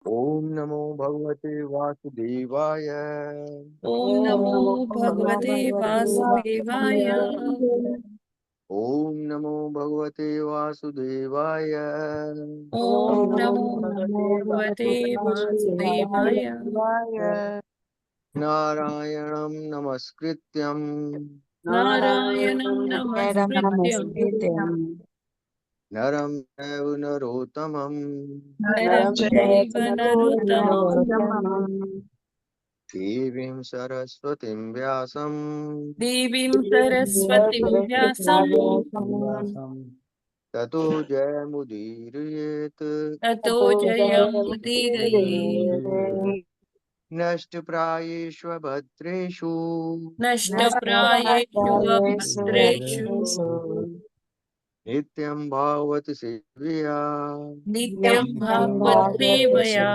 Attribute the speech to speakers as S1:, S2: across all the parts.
S1: ओम नमो भगवते वासुदेवाय।
S2: ओम
S3: ओम
S2: नमो
S3: नमो
S2: भगवते वासुदेवाय।
S1: ओम नमो भगवते वासुदेवाय।
S2: ओम नमो भगवते
S3: वासुदेवाय।
S2: वासुदेवाय।
S1: नारायणं नमस्कृत्यं
S2: नारायणं नमस्कृत्यं
S3: नमस्कृत्यम्
S1: नरं चैव नरोत्तमं
S2: नरं चैव नरोत्तमं
S1: देवीं सरस्वतीं व्यासं
S2: देवीं सरस्वतीं व्यासं
S1: ततो जयमुदीरयेत्।
S2: ततो जयमुदीरयेत्।
S1: नष्टप्रायेष्व भद्रेषु
S2: नष्टप्रायेषु अभद्रेषु
S1: नित्यं भावत सेव्या
S2: नित्यं भागवत सेवया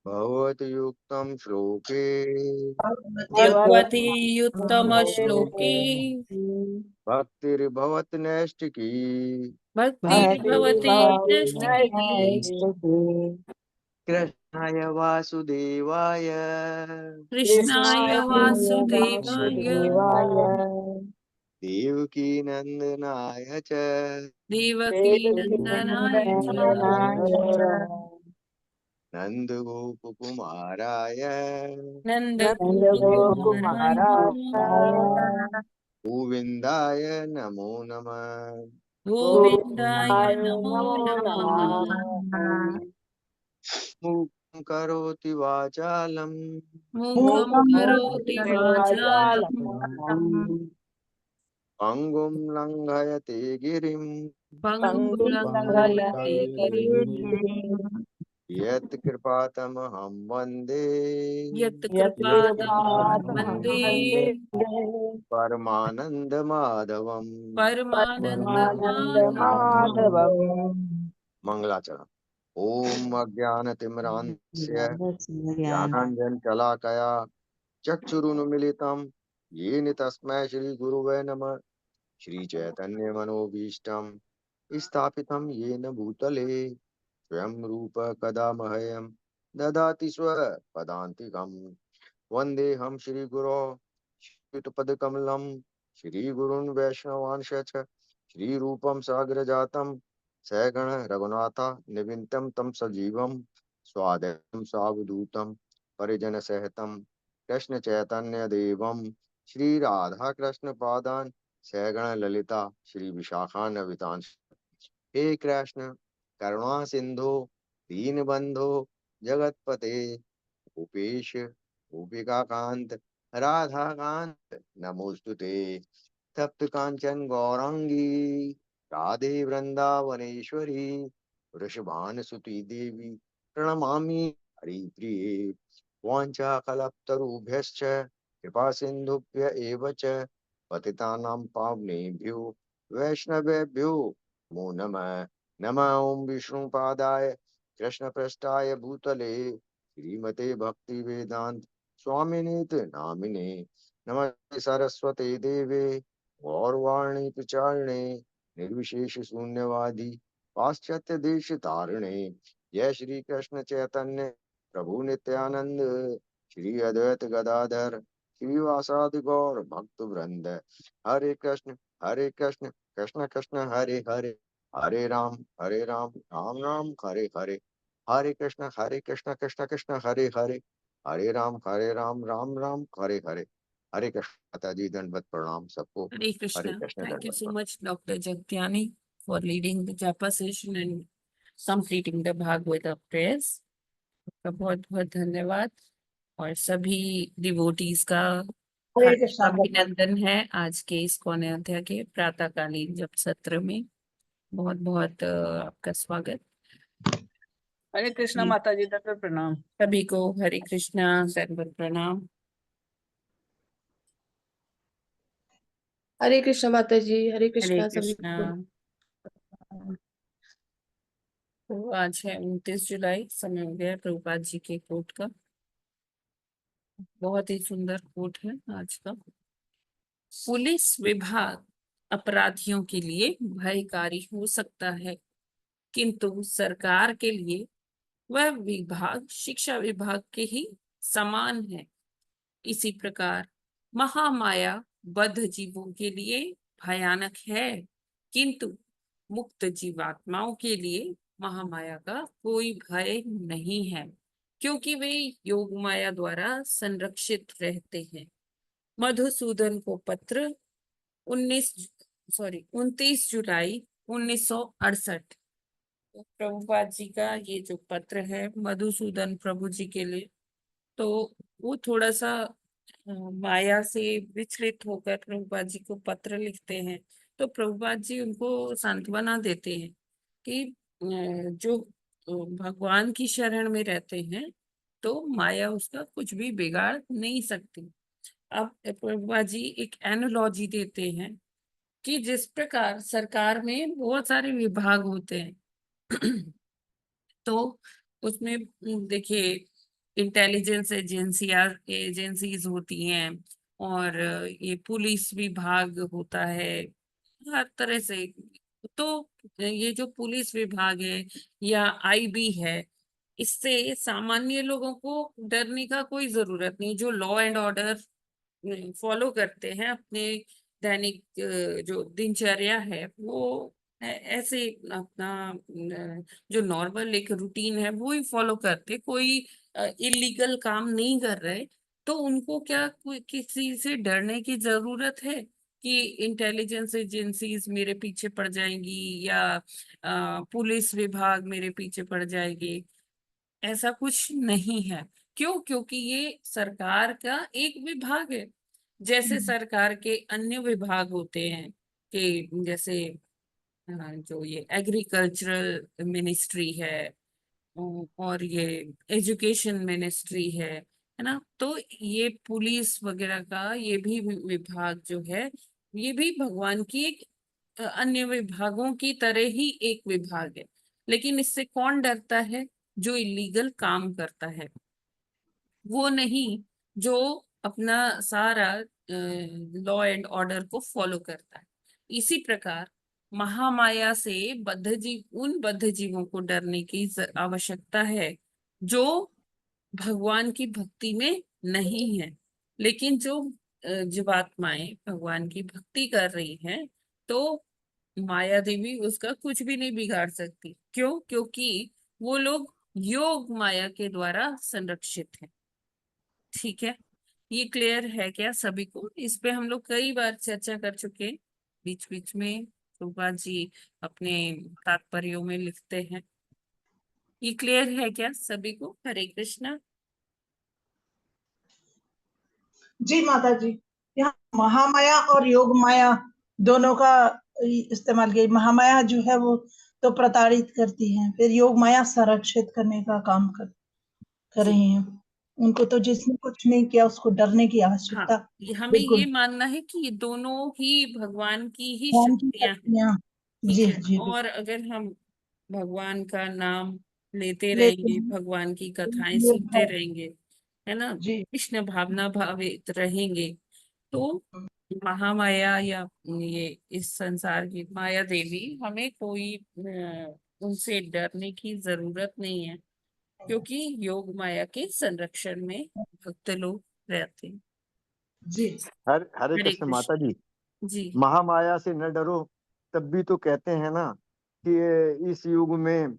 S1: भवतयुक्तं श्लोके
S2: भगवती उत्तमश्लोके
S1: भक्तिर्भवत नैष्टिकी।
S2: भक्तिर्भवति नैष्ठिकी।
S1: कृष्णाय वासुदेवाय
S2: कृष्णाय वासुदेवाय
S1: देवकी नंदनाय च
S2: देवकी नंदनाय च
S1: नन्दगोपकुमाराय
S2: नंदगोपकुमाराय
S1: गोविन्दाय नमो नमः।
S2: गोविन्दाय नमो नमः।
S1: मूकं करोति वाचालं
S2: मूकं करोति वाचालं
S1: पङ्गुं लङ्घयते गिरिं
S2: पङ्गुं लङ्घयते गिरिं
S1: यत् कृपातमहं वन्दे
S2: यत्कृपातमहं वन्दे
S1: परमानन्दमाधवम्।
S2: परमानन्दमाधवम्।
S1: मंगलाचरण। ओम अज्ञानतिमिरान्धस्य ज्ञानाञ्जनशलाकया चक्षुरुन्मीलितं येन तस्मै श्रीगुरुवे नमः। श्रीचैतन्यमनोभीष्टं स्थापितं येन भूतले स्वयं रूप कदा मह्यं ददाति स्वपदान्तिकम्। वन्देऽहं श्रीगुरो श्रीयुतपदकमलं श्रीगुरून् वैष्णवांश्च श्रीरूपं साग्रजातं सगण रघुनाथा निविन्तं तं सजीवं स्वादं सावधूतं परिजनसहितं कृष्ण चैतन्य देवं श्रीराधाकृष्णपादान् सगण ललिता श्री विशाखान्वितांश्च। हे कृष्ण करुणा सिंधु दीनबंधो जगतपते गोपेश गोपिका कांत राधा कांत नमोस्तुते। तप्त कांचन गौरांगी राधे वृंदावनेश्वरी वृषभानुसुती देवी प्रणमामि हरिप्रिये। वाञ्छाकल्पतरुभ्यश्च कृपा सिन्धुभ्य एव च पतितानां पावनेभ्यो वैष्णवेभ्यो नमो नमः। नमः ओं विष्णुपादाय कृष्णपृष्ठाय भूतले श्रीमते भक्ति वेदांत स्वामिनीति नामिने। नमस्ते सरस्वते देवे गौरवाणी प्रचारिणे निर्विशेष शून्यवादी पाश्चात्य देश तारिणे। जय श्री कृष्ण चैतन्य प्रभु नित्यानंद श्री अद्वैत गदाधर श्रीवासादि गौर भक्त वृंद। हरे कृष्ण कृष्ण कृष्ण हरे हरे हरे राम राम राम हरे हरे। हरे कृष्ण कृष्ण कृष्ण हरे हरे हरे राम राम हरे हरे। हरे कृष्ण माता जी दंडवत प्रणाम सबको।
S2: Hare
S1: Hare
S2: Krishna.
S1: Krishna
S2: Thank you
S1: दंडवत
S2: so
S1: प्रणाम।
S2: much, Dr. Jagtiani, for leading the japa session and completing the Bhagavata prayers. आपका बहुत बहुत धन्यवाद। और सभी डिवोटीज का
S3: हरे कृष्णा प्रभु।
S2: अभिनंदन है आज के इस कौने अध्याय के प्रातःकालीन जप सत्र में। बहुत बहुत आपका स्वागत।
S3: हरे कृष्णा माता जी दत्त प्रणाम।
S2: सभी को हरे कृष्णा दंडवत प्रणाम।
S4: हरे कृष्णा माता जी। हरे
S2: हरे
S4: कृष्णा सभी
S2: कृष्णा।
S4: को।
S2: तो आज है 29 जुलाई, समय हो गया है प्रभुपाद जी के कोट का। बहुत ही सुंदर कोट है आज का। पुलिस विभाग अपराधियों के लिए भयकारी हो सकता है, किंतु सरकार के लिए वह विभाग शिक्षा विभाग के ही समान है। इसी प्रकार महामाया बद्ध जीवों के लिए भयानक है, किंतु मुक्त जीवात्माओं के लिए महामाया का कोई भय नहीं है, क्योंकि वे योग माया द्वारा संरक्षित रहते हैं। मधुसूदन को पत्र 29 जुलाई 1968। प्रभुपाद जी का ये जो पत्र है मधुसूदन प्रभु जी के लिए, तो वो थोड़ा सा माया से विचलित होकर प्रभुपाद जी को पत्र लिखते हैं। तो प्रभुपाद जी उनको सांत्वना देते हैं कि जो भगवान की शरण में रहते हैं तो माया उसका कुछ भी बिगाड़ नहीं सकती। अब प्रभुपाद जी एक एनालॉजी देते हैं कि जिस प्रकार सरकार में बहुत सारे विभाग होते हैं तो उसमें देखिए इंटेलिजेंस एजेंसीज होती हैं, और ये पुलिस विभाग होता है, हर तरह से। तो ये जो पुलिस विभाग है या आईबी है, इससे सामान्य लोगों को डरने का कोई जरूरत नहीं। जो लॉ एंड ऑर्डर फॉलो करते हैं अपने दैनिक जो दिनचर्या है, वो ऐसे अपना जो नॉर्मल एक रूटीन है वो ही फॉलो करते, कोई इलीगल काम नहीं कर रहे। तो उनको क्या कोई किसी से डरने की जरूरत है कि इंटेलिजेंस एजेंसीज मेरे पीछे पड़ जाएंगी या पुलिस विभाग मेरे पीछे पड़ जाएगी? ऐसा कुछ नहीं है। क्यों? क्योंकि ये सरकार का एक विभाग है। जैसे सरकार के अन्य विभाग होते हैं कि जैसे जो ये एग्रीकल्चरल मिनिस्ट्री है, और ये एजुकेशन मिनिस्ट्री है ना। तो ये पुलिस वगैरह का ये भी विभाग जो है, ये भी भगवान की एक अन्य विभागों की तरह ही एक विभाग है। लेकिन इससे कौन डरता है? जो इलीगल काम करता है, वो नहीं जो अपना सारा लॉ एंड ऑर्डर को फॉलो करता है। इसी प्रकार महामाया से उन बद्ध जीवों को डरने की आवश्यकता है जो भगवान की भक्ति में नहीं है। लेकिन जो जीवात्माएं भगवान की भक्ति कर रही हैं, तो माया देवी उसका कुछ भी नहीं बिगाड़ सकती। क्यों? क्योंकि वो लोग योग माया के द्वारा संरक्षित हैं। ठीक है, ये क्लियर है क्या सभी को? इस पे हम लोग कई बार चर्चा कर चुके हैं बीच बीच में। प्रभुपाद जी अपने तात्पर्यों में लिखते हैं। ये क्लियर है क्या सभी को? हरे कृष्णा।
S4: जी माता जी, यहाँ महामाया और योग माया दोनों का इस्तेमाल किया। महामाया जो है वो तो प्रताड़ित करती है, फिर योग माया संरक्षित करने का काम कर रही है। उनको तो जिसने कुछ नहीं किया उसको डरने की
S2: हाँ,
S4: आवश्यकता
S2: हमें
S4: बिल्कुल
S2: ये मानना है कि ये दोनों ही भगवान की ही
S4: भगवान की
S2: शक्तियां हैं।
S4: शक्तियां।
S2: ठीक
S4: जी
S2: है,
S4: जी
S2: और अगर हम भगवान का नाम लेते
S4: लेते
S2: रहेंगे,
S4: हैं।
S2: भगवान की कथाएं
S4: ये
S2: सुनते
S4: भाव
S2: रहेंगे, है ना,
S4: जी
S2: कृष्ण भावना भावित रहेंगे, तो महामाया या ये इस संसार की माया देवी हमें कोई उनसे डरने की जरूरत नहीं है, क्योंकि योग माया के संरक्षण में भक्त लोग रहते हैं।
S4: जी
S1: हरे
S2: हरे
S1: कृष्ण माता
S2: कृष्ण
S1: जी।
S2: जी।
S1: महामाया से न डरो, तब भी तो कहते हैं ना कि इस युग में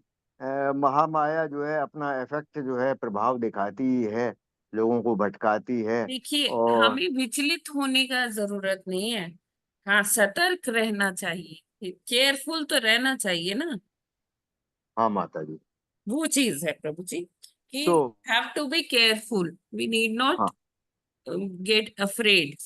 S1: महामाया जो है अपना इफेक्ट जो है प्रभाव दिखाती ही है, लोगों को भटकाती है।
S2: देखिए,
S1: और
S2: हमें विचलित होने का जरूरत नहीं है। हाँ, सतर्क रहना चाहिए, केयरफुल तो रहना चाहिए ना।
S1: हाँ माता जी।
S2: वो चीज है प्रभु जी कि
S1: तो
S2: have to be careful, we need not
S1: हाँ
S2: गेट अफ्रेड।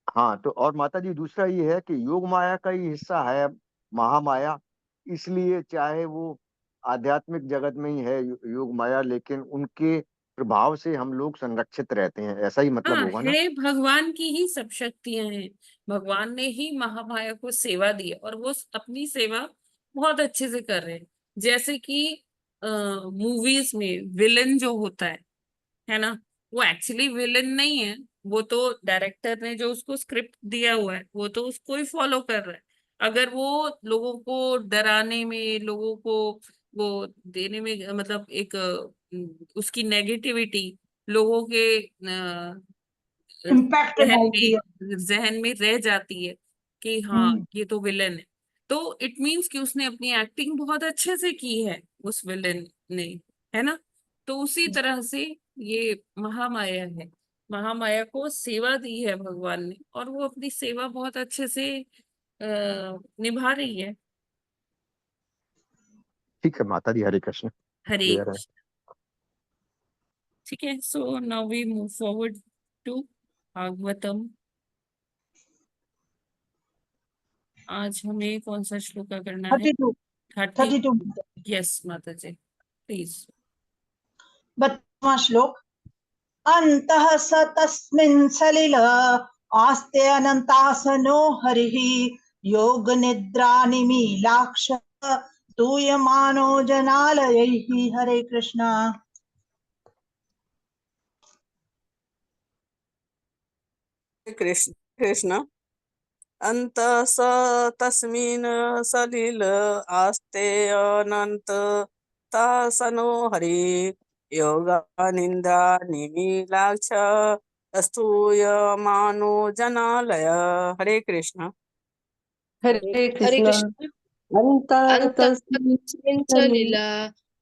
S1: हाँ, तो और माता जी दूसरा ये है कि योग माया का ही हिस्सा है महामाया, इसलिए चाहे वो आध्यात्मिक जगत में ही है योग माया, लेकिन उनके प्रभाव से हम लोग संरक्षित रहते हैं, ऐसा ही मतलब
S2: हाँ,
S1: होगा ना।
S2: है, भगवान की ही सब शक्तियां हैं। भगवान ने ही महामाया को सेवा दी है, और वो अपनी सेवा बहुत अच्छे से कर रहे हैं। जैसे कि मूवीज में विलन जो होता है ना, वो एक्चुअली विलन नहीं है। वो तो डायरेक्टर ने जो उसको स्क्रिप्ट दिया हुआ है वो तो उसको ही फॉलो कर रहा है। अगर वो लोगों को डराने में, लोगों को वो देने में मतलब एक उसकी नेगेटिविटी लोगों के
S4: इम्पैक्ट डालती है।
S2: जहन में रह जाती है कि हाँ ये तो विलन है। तो इट मीन्स कि उसने अपनी एक्टिंग बहुत अच्छे से की है उस विलन ने, है ना। तो उसी तरह से ये महामाया है, महामाया को सेवा दी है भगवान ने और वो अपनी सेवा बहुत अच्छे से निभा रही है।
S1: ठीक है माता जी, हरे कृष्ण।
S2: हरे
S1: क्लियर है।
S2: कृष्ण। ठीक है, so now we move forward to Bhagavatam. आज हमें कौन सा श्लोक करना है?
S4: 32
S2: 30।
S4: 32
S2: यस माता जी, प्लीज।
S4: 32वां श्लोक। अन्तः स तस्मिन् सलिल आस्ते अनन्तासनो हरिः योग निद्रा निमीलाक्षः स्तूयमानो जनालयैः। हरे कृष्णा।
S3: कृष्ण कृष्ण अंत स तस्मिन् सलिल आस्ते अनंत तासनो हरि योगा निंदा निमीलाक्ष स्तूयमानो जनालय। हरे कृष्ण।
S5: हरे
S6: हरे
S5: कृष्णा।
S6: कृष्ण।
S5: अन्तस्तस्मिन्
S6: अन्तस्मिन्
S5: सलिले
S6: सलिला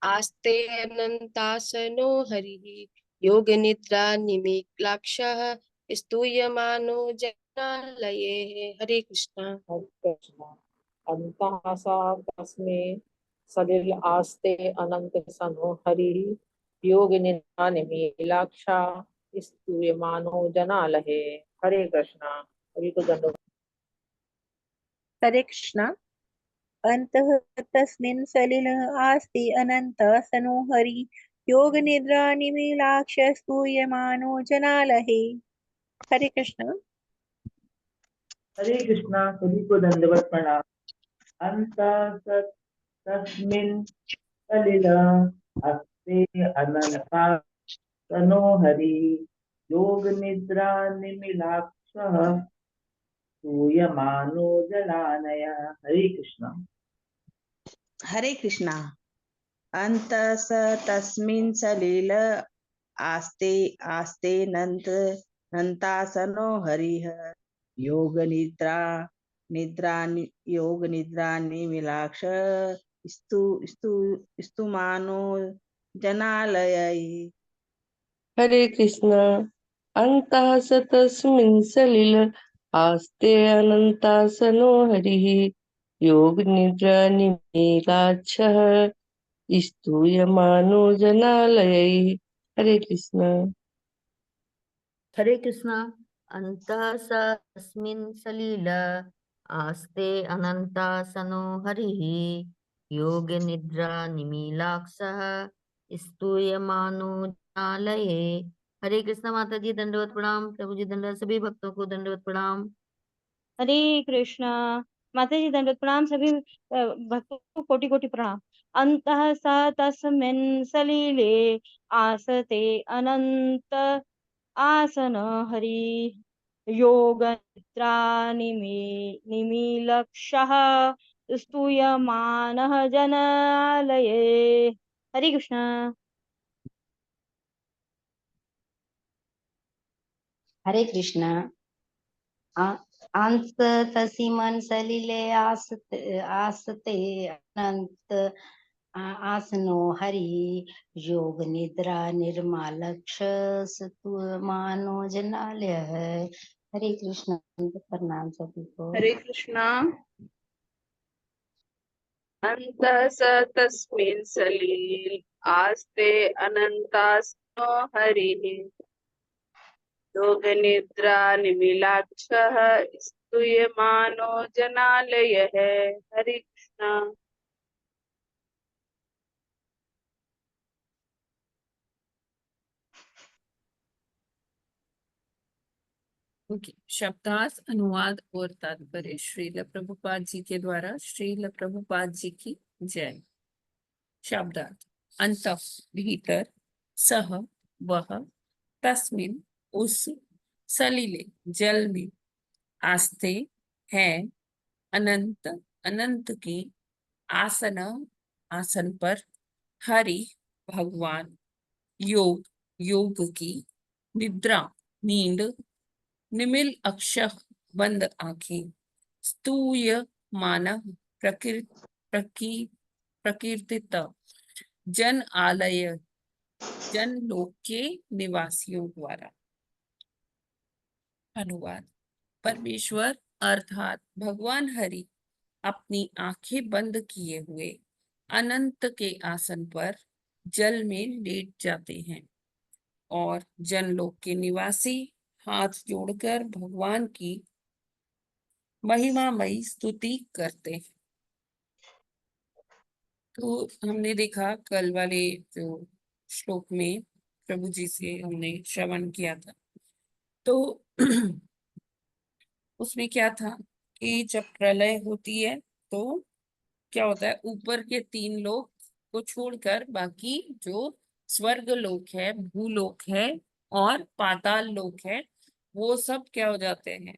S6: आस्ते अनन्तासनो हरिः योगनिद्रा निमीलाक्षः स्तूयमानो जनालये। हरे कृष्ण।
S5: अन्तः स तस्मिन् सलिल आस्ते अनंत सनो हरिः योग निद्रा निमीलाक्षा स्तूयमानो जनालहे। हरे कृष्णा। हरि को दंडवत।
S7: हरे कृष्णा। अन्तः तस्मिन् सलिलः आस्ति अनन्तः सनो हरि योग निद्रा निमीलाक्ष स्तूयमानो जनालहे। हरे कृष्णा।
S8: हरे कृष्णा। सभी को दंडवत प्रणाम। अंत तस्मिन् सलिल अस्ते अनंता तनो हरि योग निद्रा निमिलाक्षः सूयमानो जलानय। हरे कृष्णा।
S9: हरे कृष्णा। अंत स तस्मिन् सलिल आस्ते आस्ते नंत नंतासनो हरिः योग निद्रा योग निद्रा निमिलाक्ष स्तु स्तु स्तुमानो जनालय।
S5: हरे कृष्णा। अन्तः स तस्मिन् सलिल आस्ते अनन्तासनो हरिः योग निद्रा निमीलाक्षः स्तूयमानो जनालयैः। हरे कृष्णा।
S10: हरे कृष्णा। अन्तः स तस्मिन् सलिल आस्ते अनन्तासनो हरिः योग निद्रा निमीलाक्षः स्तूयमानो जनालये। हरे कृष्णा। माता जी दंडवत प्रणाम। प्रभु जी दंडवत। सभी भक्तों को दंडवत प्रणाम।
S7: हरे कृष्णा। माता जी दंडवत प्रणाम। सभी भक्तों को कोटि कोटि प्रणाम। अन्तः स तस्मिन् सलिले आसते अनंत आसन हरि योग निद्रा निमीलक्षः स्तूयमानः जनालये। हरे कृष्णा।
S11: हरे कृष्णा। अंत तस्मिन् सलिले आस्ते अनंत आसनो हरि योग निद्रा निर्मालक्ष स्तूयमानो जनालय। हरे कृष्ण। प्रणाम सभी को।
S3: हरे कृष्णा। अन्तः स तस्मिन् सलिल आस्ते अनन्तासनो हरिः योग निद्रा निमीलाक्षः स्तूयमानो जनालयः। हरे कृष्णा।
S2: ओके, शब्दार्थ, अनुवाद और तात्पर्य श्रील प्रभुपाद जी के द्वारा। श्रील प्रभुपाद जी की जय। शब्दार्थ। अंत भीतर, सह वह, तस्मिन उस, सलिले जल में, आस्ते है, अनंत अनंत की, आसन आसन पर हरि भगवान योग की निद्रा नींद निमिल अक्षः बंद आंखें स्तूय मानव प्रकीर्तित जन आलय जन लोक के निवासियों द्वारा। अनुवाद। परमेश्वर अर्थात भगवान हरि अपनी आंखें बंद किए हुए अनंत के आसन पर जल में लेट जाते हैं और जनलोक के निवासी हाथ जोड़कर भगवान की महिमामयी स्तुति करते हैं। तो हमने देखा कल वाले जो श्लोक में प्रभु जी से हमने श्रवण किया था, तो उसमें क्या था कि जब प्रलय होती है तो क्या होता है, ऊपर के 3 लोक को छोड़कर बाकी जो स्वर्ग लोक है, भूलोक है और पाताल लोक है, वो सब क्या हो जाते हैं।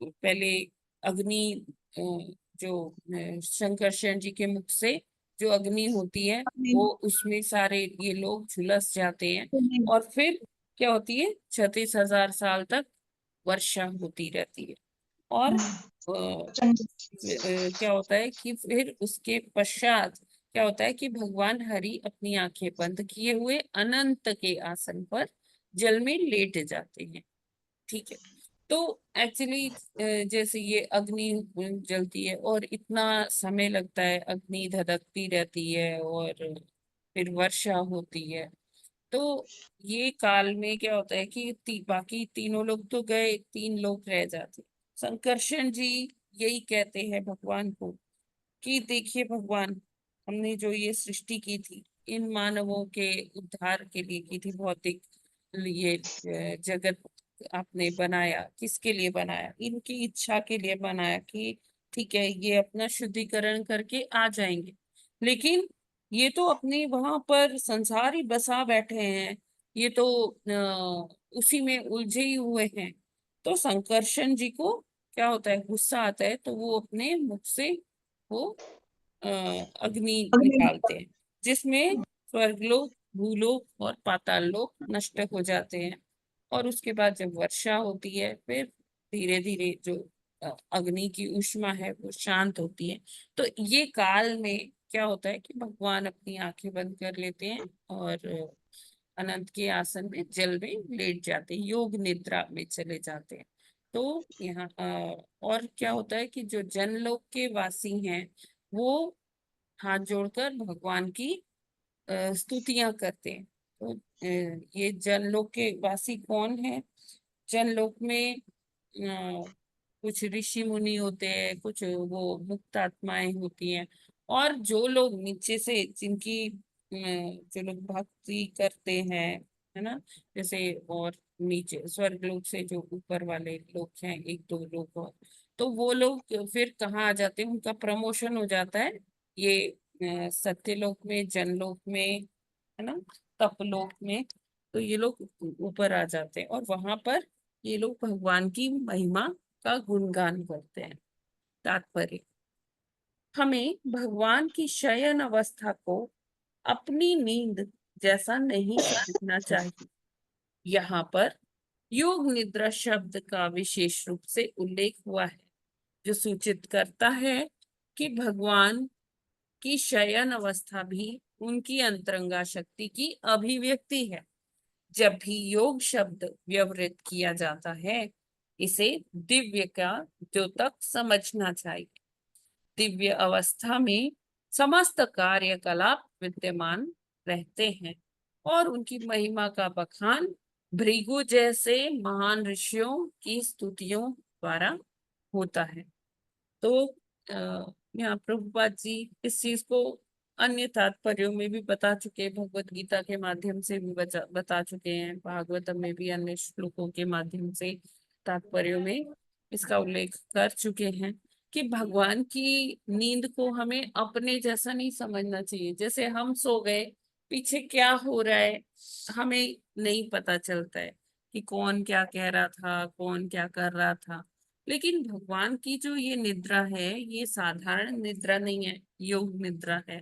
S2: पहले अग्नि जो शंकरशयन जी के मुख से जो अग्नि होती है वो उसमें सारे ये लोग झुलस जाते हैं और फिर क्या होती है 36,000 साल तक वर्षा होती रहती है। और क्या होता है कि फिर उसके पश्चात क्या होता है कि भगवान हरि अपनी आंखें बंद किए हुए अनंत के आसन पर जल में लेट जाते हैं। ठीक है, तो एक्चुअली जैसे ये अग्नि जलती है और इतना समय लगता है, अग्नि धधकती रहती है और फिर वर्षा होती है, तो ये काल में क्या होता है कि बाकी तीनों लोग तो गए, 3 लोग रह जाते। शंकरशयन जी यही कहते हैं भगवान को कि देखिए भगवान, हमने जो ये सृष्टि की थी इन मानवों के उद्धार के लिए की थी, भौतिक ये जगत आपने बनाया, किसके लिए बनाया, इनकी इच्छा के लिए बनाया कि ठीक है ये अपना शुद्धिकरण करके आ जाएंगे, लेकिन ये तो अपने वहां पर संसार ही बसा बैठे हैं, ये तो उसी में उलझे ही हुए हैं। तो शंकरशयन जी को क्या होता है, गुस्सा आता है, तो वो अपने मुख से वो अग्नि निकालते हैं जिसमें स्वर्गलोक, भूलोक और पाताल लोक नष्ट हो जाते हैं। और उसके बाद जब वर्षा होती है फिर धीरे धीरे जो अग्नि की ऊष्मा है वो शांत होती है। तो ये काल में क्या होता है कि भगवान अपनी आंखें बंद कर लेते हैं और अनंत के आसन में जल में लेट जाते हैं, योग निद्रा में चले जाते हैं। तो यहाँ और क्या होता है कि जो जनलोक के वासी हैं वो हाथ जोड़कर भगवान की स्तुतियां करते हैं। तो ये जनलोक के वासी कौन है? जनलोक में कुछ ऋषि मुनि होते हैं, कुछ वो मुक्त आत्माएं होती हैं, और जो लोग नीचे से जिनकी जो लोग भक्ति करते हैं, है ना, जैसे और नीचे स्वर्ग लोक से जो ऊपर वाले लोग हैं 1-2 लोग और, तो वो लोग फिर कहाँ आ जाते हैं, उनका प्रमोशन हो जाता है ये सत्यलोक में, जनलोक में, है ना, तपलोक में। तो ये लोग ऊपर आ जाते हैं और वहां पर ये लोग भगवान की महिमा का गुणगान करते हैं। तात्पर्य, हमें भगवान की शयन अवस्था को अपनी नींद जैसा नहीं समझना चाहिए। यहाँ पर योग निद्रा शब्द का विशेष रूप से उल्लेख हुआ है जो सूचित करता है कि भगवान की शयन अवस्था भी उनकी अंतरंगा शक्ति की अभिव्यक्ति है। जब भी योग शब्द व्यवहृत किया जाता है इसे दिव्य का द्योतक समझना चाहिए। दिव्य अवस्था में समस्त कार्यकलाप विद्यमान रहते हैं और उनकी महिमा का बखान भृगु जैसे महान ऋषियों की स्तुतियों द्वारा होता है। तो यहाँ प्रभुपाद जी इस चीज को अन्य तात्पर्यों में भी बता चुके हैं, भगवत गीता के माध्यम से भी बता चुके हैं, भागवतम में भी अन्य श्लोकों के माध्यम से तात्पर्यों में इसका उल्लेख कर चुके हैं कि भगवान की नींद को हमें अपने जैसा नहीं समझना चाहिए। जैसे हम सो गए, पीछे क्या हो रहा है हमें नहीं पता चलता है कि कौन क्या कह रहा था, कौन क्या कर रहा था, लेकिन भगवान की जो ये निद्रा है ये साधारण निद्रा नहीं है, योग निद्रा है।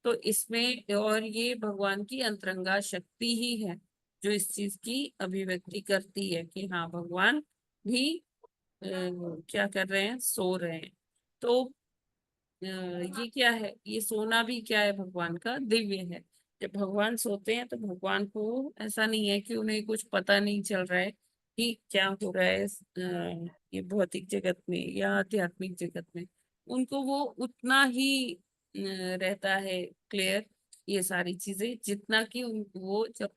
S2: तो इसमें और ये भगवान की अंतरंगा शक्ति ही है जो इस चीज की अभिव्यक्ति करती है कि हाँ भगवान भी क्या कर रहे हैं, सो रहे हैं। तो ये क्या है, ये सोना भी क्या है, भगवान का दिव्य है। जब भगवान सोते हैं तो भगवान को ऐसा नहीं है कि उन्हें कुछ पता नहीं चल रहा है कि क्या हो रहा है ये भौतिक जगत में या आध्यात्मिक जगत में। उनको वो उतना ही रहता है क्लियर ये सारी चीजें जितना कि वो जब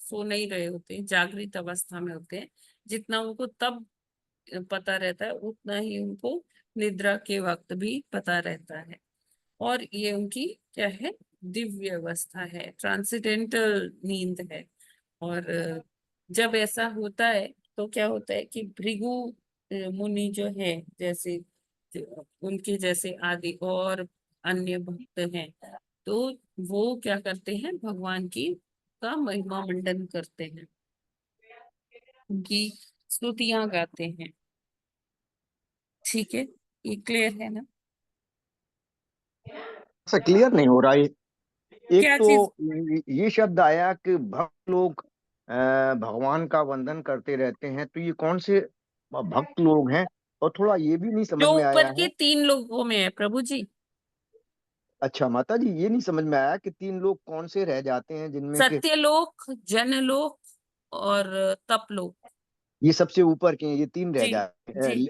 S2: सो नहीं रहे होते, जागृत अवस्था में होते हैं, जितना उनको तब पता रहता है उतना ही उनको निद्रा के वक्त भी पता रहता है। और ये उनकी क्या है, दिव्य अवस्था है, ट्रांसेंडेंटल नींद है। और जब ऐसा होता है तो क्या होता है कि भृगु मुनि जो है, जैसे उनके जैसे आदि और अन्य भक्त हैं, तो वो क्या करते हैं, भगवान की का महिमा मंडन करते हैं, उनकी स्तुतियां गाते हैं। ठीक है, ये क्लियर है ना?
S1: ऐसा क्लियर नहीं हो रहा है। एक
S2: क्या
S1: तो
S2: चीज?
S1: ये शब्द आया कि भक्त लोग भगवान का वंदन करते रहते हैं, तो ये कौन से भक्त लोग हैं? और थोड़ा ये भी नहीं समझ
S2: जो
S1: में आया
S2: ऊपर के
S1: है।
S2: 3 लोगों में है प्रभु जी।
S1: अच्छा माता जी, ये नहीं समझ में आया कि 3 लोग कौन से रह जाते हैं जिनमें के
S2: सत्यलोक, जनलोक और तपलोक।
S1: ये सबसे ऊपर के हैं, ये 3
S2: जी जी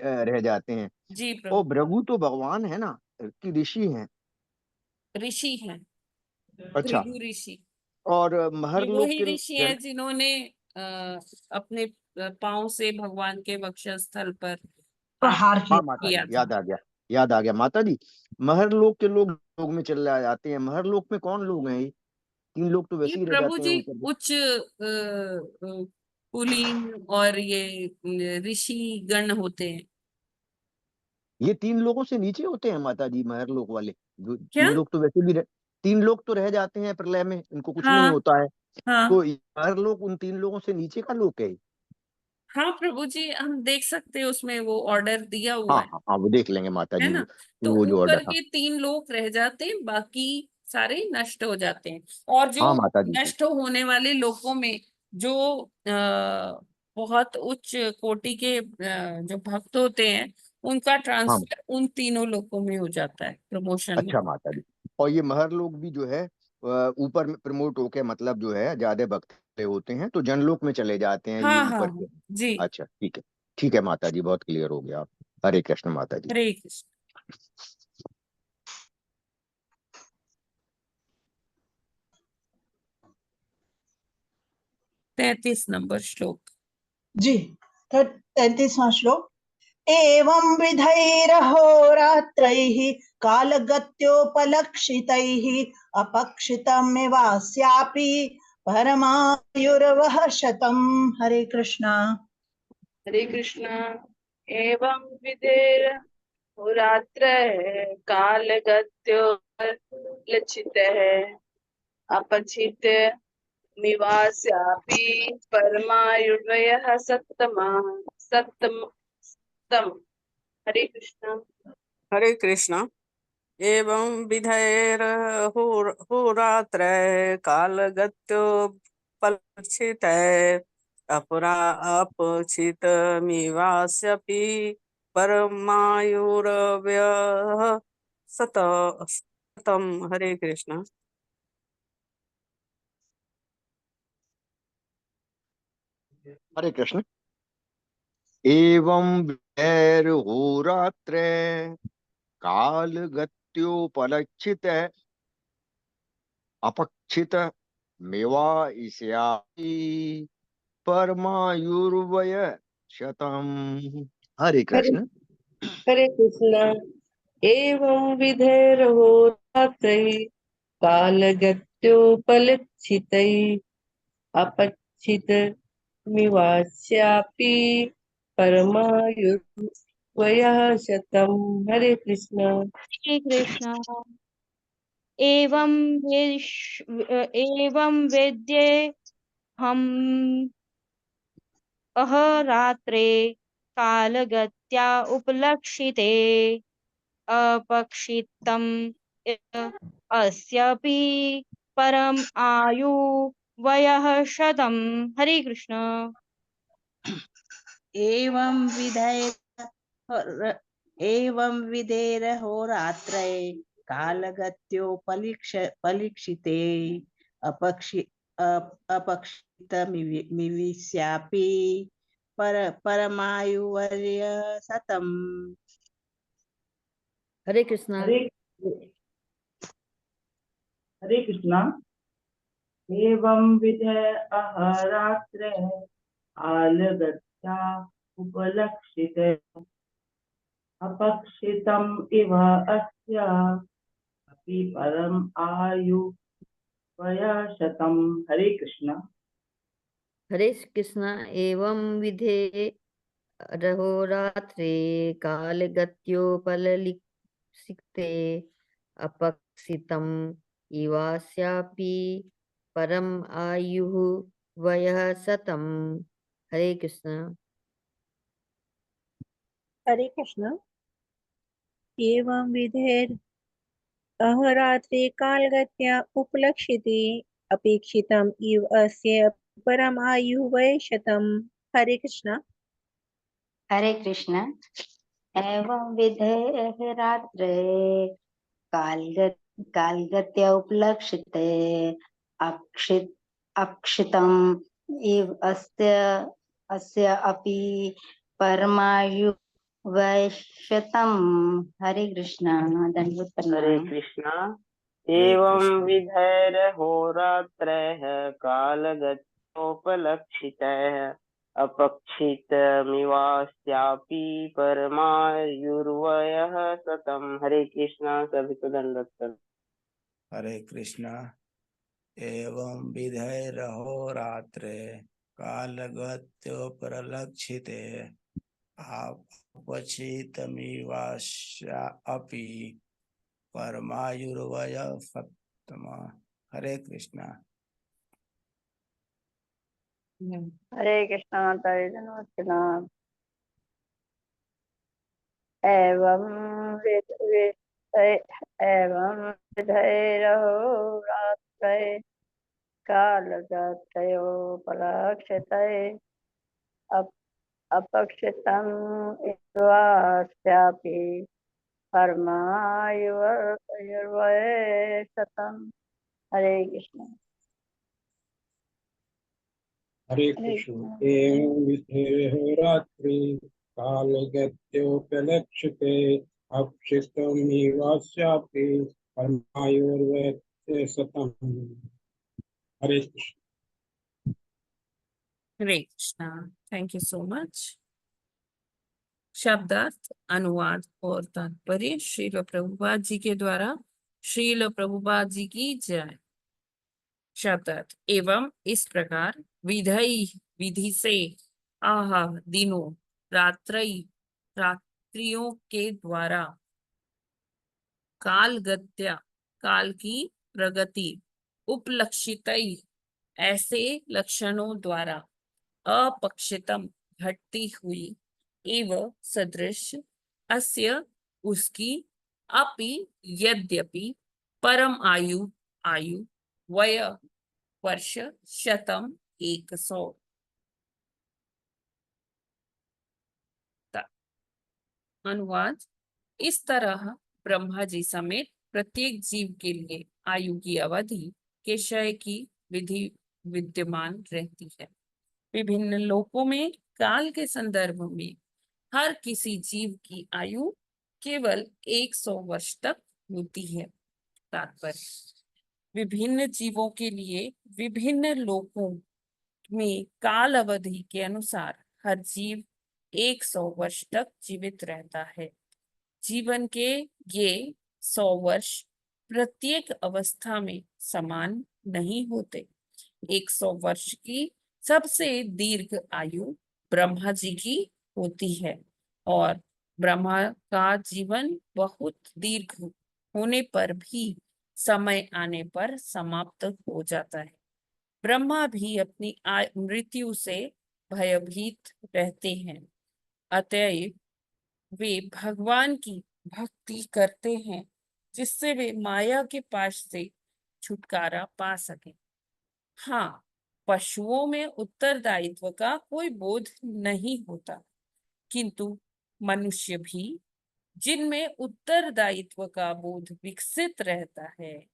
S1: रह जाते हैं।
S2: जी
S1: और
S2: प्रभु।
S1: भृगु तो भगवान है ना, कि ऋषि हैं?
S2: ऋषि हैं,
S1: अच्छा।
S2: भृगु ऋषि।
S1: और
S2: ये
S1: महरलोक
S2: वही
S1: के
S2: ऋषि
S1: जन।
S2: हैं जिन्होंने अपने पांव से भगवान के वक्षस्थल पर हाथ
S4: प्रहार
S1: हाँ
S4: किया।
S1: माता
S2: किया
S1: जी,
S2: था।
S1: याद आ गया, याद आ गया माता जी। महरलोक के लोग लोग में चले जाते हैं। महरलोक में कौन लोग हैं? ये 3 लोग तो
S2: ये
S1: वैसे ही रह
S2: प्रभु
S1: जाते हैं
S2: जी
S1: ऊपर के।
S2: उच्च कुलीन और ये ऋषि गण होते हैं।
S1: ये 3 लोगों से नीचे होते हैं माता जी, महरलोक वाले। जो
S2: क्या?
S1: 3 लोग तो वैसे भी 3 लोग तो रह जाते हैं प्रलय में, इनको कुछ नहीं
S2: हाँ
S1: होता है।
S2: हाँ
S1: तो महरलोक उन 3 लोगों से नीचे का लोक है।
S2: हाँ प्रभु जी, हम देख सकते हैं उसमें वो ऑर्डर दिया
S1: हाँ
S2: हुआ
S1: हाँ हाँ, वो देख लेंगे माता
S2: है
S1: जी,
S2: ना? तो
S1: वो जो ऑर्डर।
S2: ऊपर
S1: हाँ
S2: के 3 लोग रह जाते हैं, बाकी सारे नष्ट हो जाते हैं। और जो
S1: हाँ माता जी।
S2: नष्ट होने वाले लोगों में जो बहुत उच्च कोटि के जो भक्त होते हैं, उनका
S1: हाँ
S2: ट्रांसफर उन तीनों लोगों में हो जाता है, प्रमोशन
S1: अच्छा
S2: हो।
S1: माता जी। और ये महरलोक भी जो है ऊपर में प्रमोट होके, मतलब जो है ज्यादा भक्त होते हैं तो जनलोक में चले जाते हैं ये
S2: हाँ हाँ
S1: ऊपर
S2: हाँ
S1: के।
S2: जी।
S1: अच्छा ठीक है, ठीक है माता जी, बहुत क्लियर हो गया। हरे कृष्ण माता जी।
S2: हरे कृष्ण। 33 नंबर श्लोक।
S4: जी 33वां श्लोक। एवं विधैरहोरात्रैः कालगत्योपलक्षितैः अपक्षितमिवास्यापि परमायुर्वः शतम्। हरे कृष्णा।
S3: हरे कृष्णा। एवं विधेर रात्र कालगत्यो लक्षित है अपचित मिवास्यापि परमायुर्वयः सत्तमः सत्तम सत्तम। हरे कृष्णा।
S12: हरे कृष्णा। एवं विधैर्होरात्र कालगत्योपलक्षितः अपरा अपचितमिवास्यपि परमायुर्व्यः सततम। हरे कृष्णा।
S1: हरे कृष्ण। एवं वैरहोरात्र काल गत्योपलक्षित अपक्षित मेवा ईस्यापि परमायुर्वय शतम। हरे
S6: हरे
S1: कृष्ण।
S6: हरे कृष्णा। एवं विधेरहो रात्रैः कालगत्योपलक्षितैः अपच्छितमिवास्यापि परमायुर्वयः शतम्। हरे कृष्णा।
S7: हरे कृष्णा। एवं एवं वेद्ये हम अहरात्रे कालगत्या उपलक्षिते अपक्षितम् अस्यापि परम आयु वयः शतम। हरे कृष्ण।
S9: एवं विधेरहोरात्रे कालगत्योपलिक्षिते अपक्षितमिविस्यापि परमायुवर्य सतम्।
S10: हरे कृष्णा।
S8: हरे कृष्णा। एवं विधे अहरात्रे आलगत्या उपलक्षिते अपक्षितम् इव अस्य अपि परम आयु वयशतम्। हरे कृष्णा।
S10: हरे कृष्णा। एवं विधे रहोरात्रे कालगत्योपलिक्षिते अपक्षितम् इवास्यापि परम आयुः वयः शतम्। हरे कृष्णा।
S13: हरे कृष्ण। एवं विधेर अहरात्रे कालगत्या उपलक्षिते अपेक्षितम् इव अस्य परम आयु वैशतम्। हरे कृष्ण।
S11: हरे कृष्ण। एवं विधेः रात्रे कालगत्या उपलक्षिते अक्षितम् इव अस्य अपि परमायु वैशतम्। हरे कृष्ण। दंडवत
S8: हरे
S11: प्रणाम।
S8: कृष्णा।
S1: हरे
S8: एवं
S1: कृष्ण।
S8: विधैर्होरात्रैः कालगत्योपलक्षितैः अपक्षितमिवास्यापि परमायुर्वयः शतम्। हरे कृष्णा। सभी को दंडवत प्रणाम।
S14: हरे कृष्णा। एवं विधैरहोरात्रे कालगत्योपलक्षिते अपक्षितमिवास्यापि परमायुर्वयः शतम्। हरे कृष्णा।
S3: हरे कृष्णा माता जी नमस्कार। एवं एवं विधैरहोरात्रे कालगतयोपलक्षिते अपक्षितम् इवास्यापि परमायुर्वये शतम्। हरे कृष्ण।
S15: हरे
S3: हरे
S15: कृष्ण।
S3: कृष्ण।
S15: एवं विधेः रात्रि कालगत्योपलक्षिते अक्षितमिवास्यापि परमायुर्वैते शतम्। Hare Krishna.
S2: Hare Krishna. Thank you so much. शब्दार्थ, अनुवाद और तात्पर्य श्रील प्रभुपाद जी के द्वारा। श्रील प्रभुपाद जी की जय। शब्दार्थ। एवं इस प्रकार, विधि विधि से, आह दिनों, रात्रियों के द्वारा, कालगत्या काल की प्रगति, उपलक्षित ऐसे लक्षणों द्वारा, अपक्षितम घटती हुई, एव सदृश, अस्य उसकी, अपि यद्यपि, परम आयु आयु, वय वर्ष, शतम 100। अनुवाद। इस तरह ब्रह्मा जी समेत प्रत्येक जीव के लिए आयु की अवधि के क्षय की विधि विद्यमान रहती है। विभिन्न लोकों में काल के संदर्भ में हर किसी जीव की आयु केवल 100 वर्ष तक होती है। तात्पर्य। विभिन्न जीवों के लिए विभिन्न लोकों में काल अवधि के अनुसार हर जीव 100 वर्ष तक जीवित रहता है। जीवन के ये 100 वर्ष प्रत्येक अवस्था में समान नहीं होते। 100 वर्ष की सबसे दीर्घ आयु ब्रह्मा जी की होती है, और ब्रह्मा का जीवन बहुत दीर्घ होने पर भी समय आने पर समाप्त हो जाता है। ब्रह्मा भी अपनी मृत्यु से भयभीत रहते हैं, अतएव वे भगवान की भक्ति करते हैं, जिससे वे माया के पाश से छुटकारा पा सके। हाँ, पशुओं में उत्तरदायित्व का कोई बोध नहीं होता, किंतु मनुष्य भी जिनमें उत्तरदायित्व का बोध विकसित रहता है,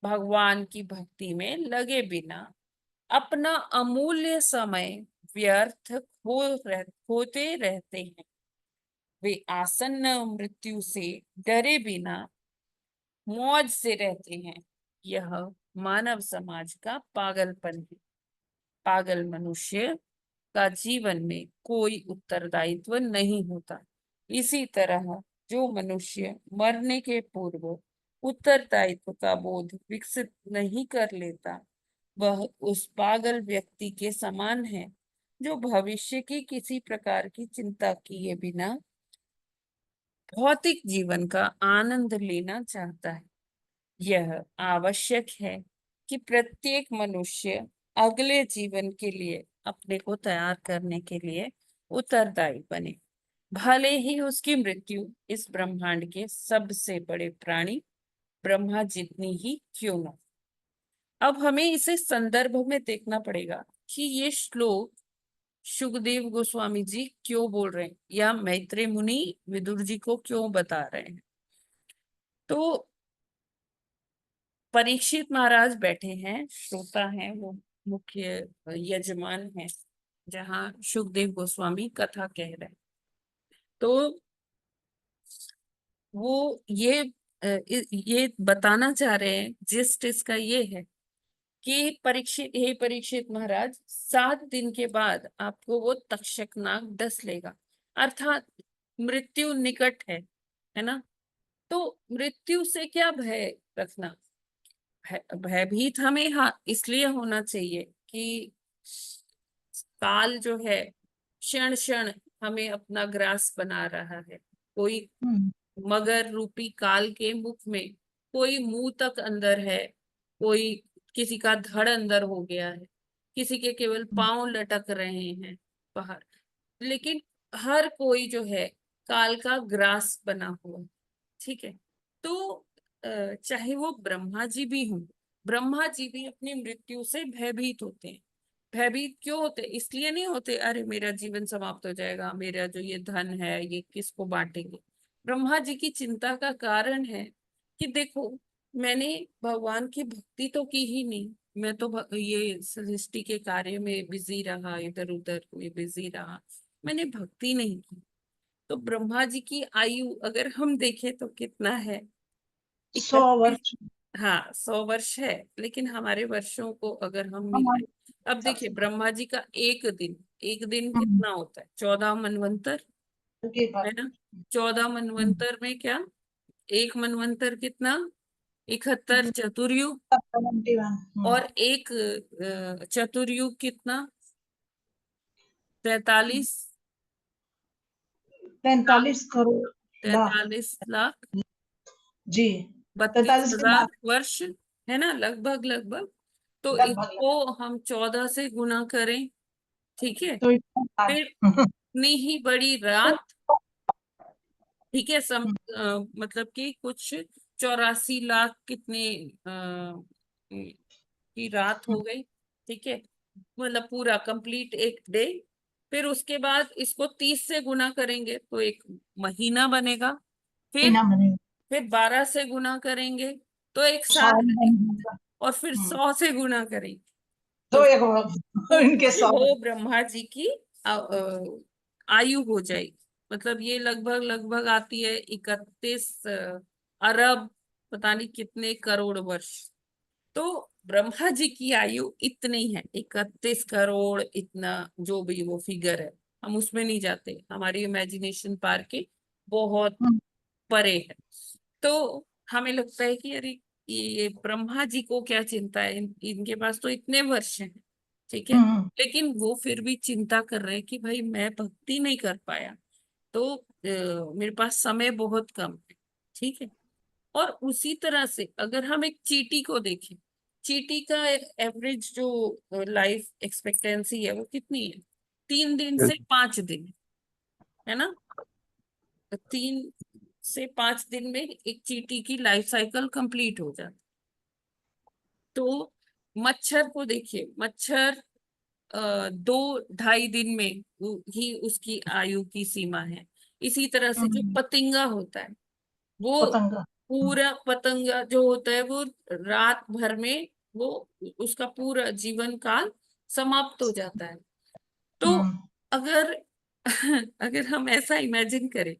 S2: भगवान की भक्ति में लगे बिना अपना अमूल्य समय व्यर्थ होते रहते हैं। वे आसन्न मृत्यु से डरे बिना मौज से रहते हैं। यह मानव समाज का पागलपन है। पागल मनुष्य का जीवन में कोई उत्तरदायित्व नहीं होता। इसी तरह जो मनुष्य मरने के पूर्व उत्तरदायित्व का बोध विकसित नहीं कर लेता, वह उस पागल व्यक्ति के समान है जो भविष्य की किसी प्रकार की चिंता किए बिना भौतिक जीवन का आनंद लेना चाहता है। यह आवश्यक है कि प्रत्येक मनुष्य अगले जीवन के लिए अपने को तैयार करने के लिए उत्तरदायी बने, भले ही उसकी मृत्यु इस ब्रह्मांड के सबसे बड़े प्राणी ब्रह्मा जितनी ही क्यों न। अब हमें इसे संदर्भ में देखना पड़ेगा कि ये श्लोक सुखदेव गोस्वामी जी क्यों बोल रहे हैं या मैत्रेय मुनि विदुर जी को क्यों बता रहे हैं। तो परीक्षित महाराज बैठे हैं, श्रोता हैं, वो मुख्य यजमान हैं जहाँ सुखदेव गोस्वामी कथा कह रहे हैं। तो वो ये बताना चाह रहे हैं, जिस्ट इसका ये है कि परीक्षित महाराज 7 दिन के बाद आपको वो तक्षक नाग डस लेगा, अर्थात मृत्यु निकट है ना। तो मृत्यु से क्या भय रखना, भयभीत हमें इसलिए होना चाहिए कि काल जो है क्षण क्षण हमें अपना ग्रास बना रहा है। कोई मगर रूपी काल के मुख में कोई मुंह तक अंदर है, कोई किसी का धड़ अंदर हो गया है, किसी के केवल पांव लटक रहे हैं बाहर, लेकिन हर कोई जो है काल का ग्रास बना हुआ। ठीक है, तो चाहे वो ब्रह्मा जी भी हों, ब्रह्मा जी भी अपनी मृत्यु से भयभीत होते हैं। भयभीत क्यों होते? इसलिए नहीं होते अरे मेरा जीवन समाप्त हो जाएगा, मेरा जो ये धन है ये किसको बांटेंगे। ब्रह्मा जी की चिंता का कारण है कि देखो मैंने भगवान की भक्ति तो की ही नहीं, मैं तो ये सृष्टि के कार्य में बिजी रहा, इधर उधर में बिजी रहा, मैंने भक्ति नहीं की। तो ब्रह्मा जी की आयु अगर हम देखें तो कितना है,
S4: 100 वर्ष।
S2: हाँ 100 वर्ष है, लेकिन हमारे वर्षों को अगर हम मिलाएं, अब देखिए ब्रह्मा जी का एक दिन कितना होता है? 14 मनवंतर है ना। 14 मनवंतर में क्या, एक मनवंतर कितना? 71 चतुर्युग, और एक चतुर्युग कितना? 43
S4: करोड़
S2: 43 लाख
S4: जी
S2: 32,000 वर्ष है ना, लगभग। तो इसको हम 14 से गुना करें, ठीक है,
S4: तो
S2: फिर इतनी ही बड़ी रात, ठीक है, मतलब कि कुछ 84 लाख कितने की रात हो गई, ठीक है, मतलब पूरा कंप्लीट एक डे। फिर उसके बाद इसको 30 से गुना करेंगे तो एक महीना बनेगा। फिर 12 से गुना करेंगे तो एक साल बनेगा, और फिर 100 से गुना करेंगे तो
S4: इनके
S2: वो ब्रह्मा जी की आयु हो जाएगी। मतलब ये लगभग आती है 31 अरब पता नहीं कितने करोड़ वर्ष। तो ब्रह्मा जी की आयु इतनी है, 31 करोड़, इतना जो भी वो फिगर है, हम उसमें नहीं जाते, हमारी इमेजिनेशन पार के बहुत परे है। तो हमें लगता है कि अरे ये ब्रह्मा जी को क्या चिंता है, इनके पास तो इतने वर्ष हैं, ठीक है, लेकिन वो फिर भी चिंता कर रहे हैं कि भाई मैं भक्ति नहीं कर पाया, तो मेरे पास समय बहुत कम है, ठीक है। और उसी तरह से अगर हम एक चींटी को देखें, चींटी का एवरेज जो लाइफ एक्सपेक्टेंसी है वो कितनी है? 3 दिन से 5 दिन, है ना। 3 से 5 दिन में एक चींटी की लाइफ साइकिल कंप्लीट हो जाती। तो मच्छर को देखिए, मच्छर 2-2.5 दिन में ही उसकी आयु की सीमा है। इसी तरह से जो पतंगा होता है, वो
S4: पतंगा
S2: पूरा पतंगा जो होता है वो रात भर में वो उसका पूरा जीवन काल समाप्त हो जाता है। तो अगर अगर हम ऐसा इमेजिन करें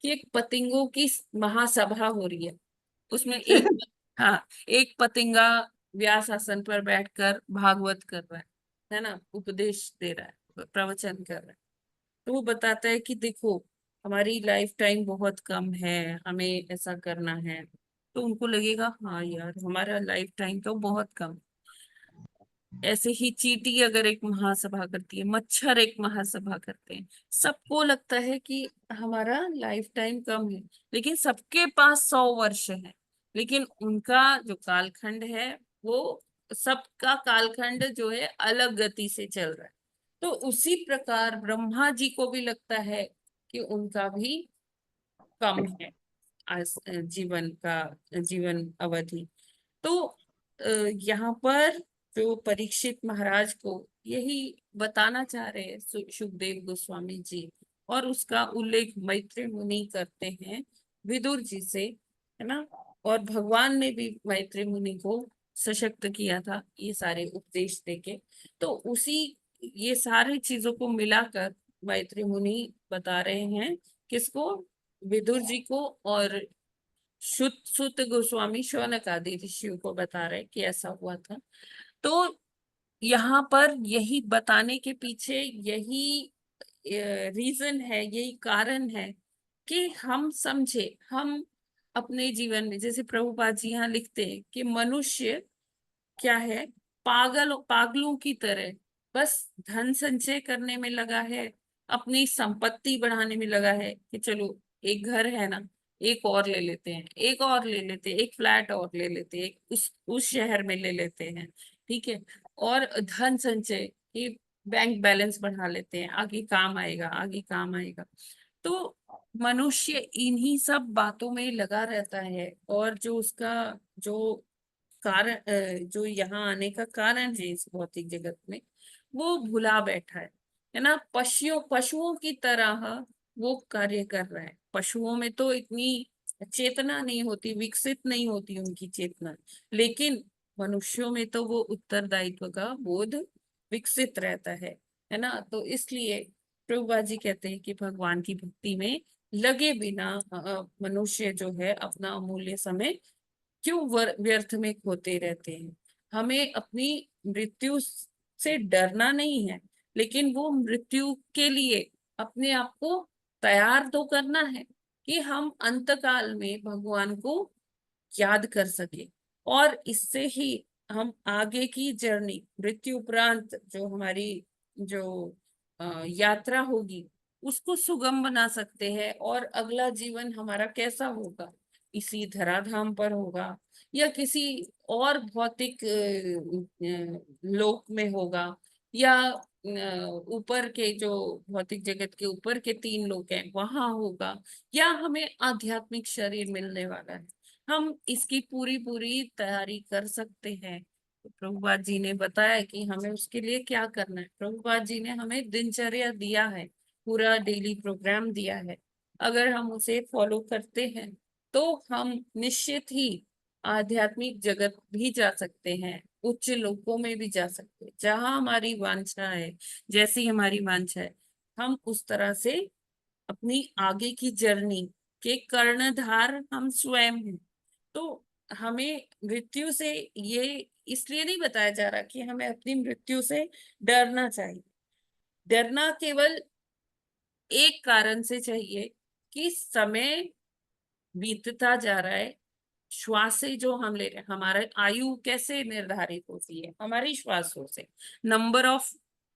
S2: कि एक पतंगों की महासभा हो रही है, उसमें एक हाँ, एक पतंगा व्यास आसन पर बैठकर भागवत कर रहा है ना, उपदेश दे रहा है, प्रवचन कर रहा है। तो वो बताता है कि देखो हमारी लाइफ टाइम बहुत कम है, हमें ऐसा करना है। तो उनको लगेगा हाँ यार हमारा लाइफ टाइम तो बहुत कम। ऐसे ही चींटी अगर एक महासभा करती है, मच्छर एक महासभा करते हैं, सबको लगता है कि हमारा लाइफ टाइम कम है, लेकिन सबके पास 100 वर्ष है। लेकिन उनका जो कालखंड है वो सबका कालखंड जो है अलग गति से चल रहा है। तो उसी प्रकार ब्रह्मा जी को भी लगता है कि उनका भी कम है जीवन अवधि। तो यहाँ पर जो परीक्षित महाराज को यही बताना चाह रहे हैं सुखदेव गोस्वामी जी, और उसका उल्लेख मैत्री मुनि करते हैं विदुर जी से, है ना। और भगवान ने भी मैत्री मुनि को सशक्त किया था ये सारे उपदेश देके। तो उसी ये सारी चीजों को मिलाकर मैत्री मुनि बता रहे हैं किसको, विदुर जी को, और सुत गोस्वामी शौनक आदि ऋषियों को बता रहे कि ऐसा हुआ था। तो यहाँ पर यही बताने के पीछे यही रीजन है, यही कारण है कि हम समझे, हम अपने जीवन में, जैसे प्रभुपाद जी यहाँ लिखते हैं कि मनुष्य क्या है, पागलों की तरह बस धन संचय करने में लगा है, अपनी संपत्ति बढ़ाने में लगा है कि चलो एक घर है ना, एक और ले लेते हैं, एक और ले लेते हैं, एक फ्लैट और ले लेते हैं, एक उस शहर में ले लेते हैं, ठीक है। और धन संचय कि बैंक बैलेंस बढ़ा लेते हैं, आगे काम आएगा, आगे काम आएगा। तो मनुष्य इन्हीं सब बातों में लगा रहता है, और जो उसका जो कारण जो यहाँ आने का कारण है इस भौतिक जगत में, वो भुला बैठा है ना। पशुओं की तरह वो कार्य कर रहा है। पशुओं में तो इतनी चेतना नहीं होती, विकसित नहीं होती उनकी चेतना, लेकिन मनुष्यों में तो वो उत्तरदायित्व का बोध विकसित रहता है ना। तो इसलिए प्रभुपाद जी कहते हैं कि भगवान की भक्ति में लगे बिना मनुष्य जो है अपना अमूल्य समय क्यों व्यर्थ में खोते रहते हैं। हमें अपनी मृत्यु से डरना नहीं है, लेकिन वो मृत्यु के लिए अपने आप को तैयार तो करना है कि हम अंतकाल में भगवान को याद कर सके, और इससे ही हम आगे की जर्नी, मृत्यु उपरांत जो हमारी जो यात्रा होगी उसको सुगम बना सकते हैं। और अगला जीवन हमारा कैसा होगा, इसी धराधाम पर होगा या किसी और भौतिक लोक में होगा, या ऊपर के जो भौतिक जगत के ऊपर के 3 लोक हैं वहां होगा, या हमें आध्यात्मिक शरीर मिलने वाला है, हम इसकी पूरी पूरी तैयारी कर सकते हैं। तो प्रभुपाद जी ने बताया कि हमें उसके लिए क्या करना है। प्रभुपाद जी ने हमें दिनचर्या दिया है, पूरा डेली प्रोग्राम दिया है। अगर हम उसे फॉलो करते हैं तो हम निश्चित ही आध्यात्मिक जगत भी जा सकते हैं, उच्च लोकों में भी जा सकते हैं। जहां हमारी वांछा है, जैसी हमारी वांछा है, हम उस तरह से अपनी आगे की जर्नी के कर्णधार हम स्वयं हैं। तो हमें मृत्यु से ये इसलिए नहीं बताया जा रहा कि हमें अपनी मृत्यु से डरना चाहिए। डरना केवल एक कारण से चाहिए कि समय बीतता जा रहा है, श्वासें जो हम ले रहे हैं, हमारा आयु कैसे निर्धारित होती है, हमारी श्वासों से। नंबर ऑफ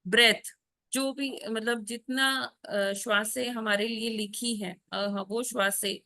S2: ब्रेथ, जो भी मतलब जितना श्वासें हमारे लिए लिखी है, वो श्वासें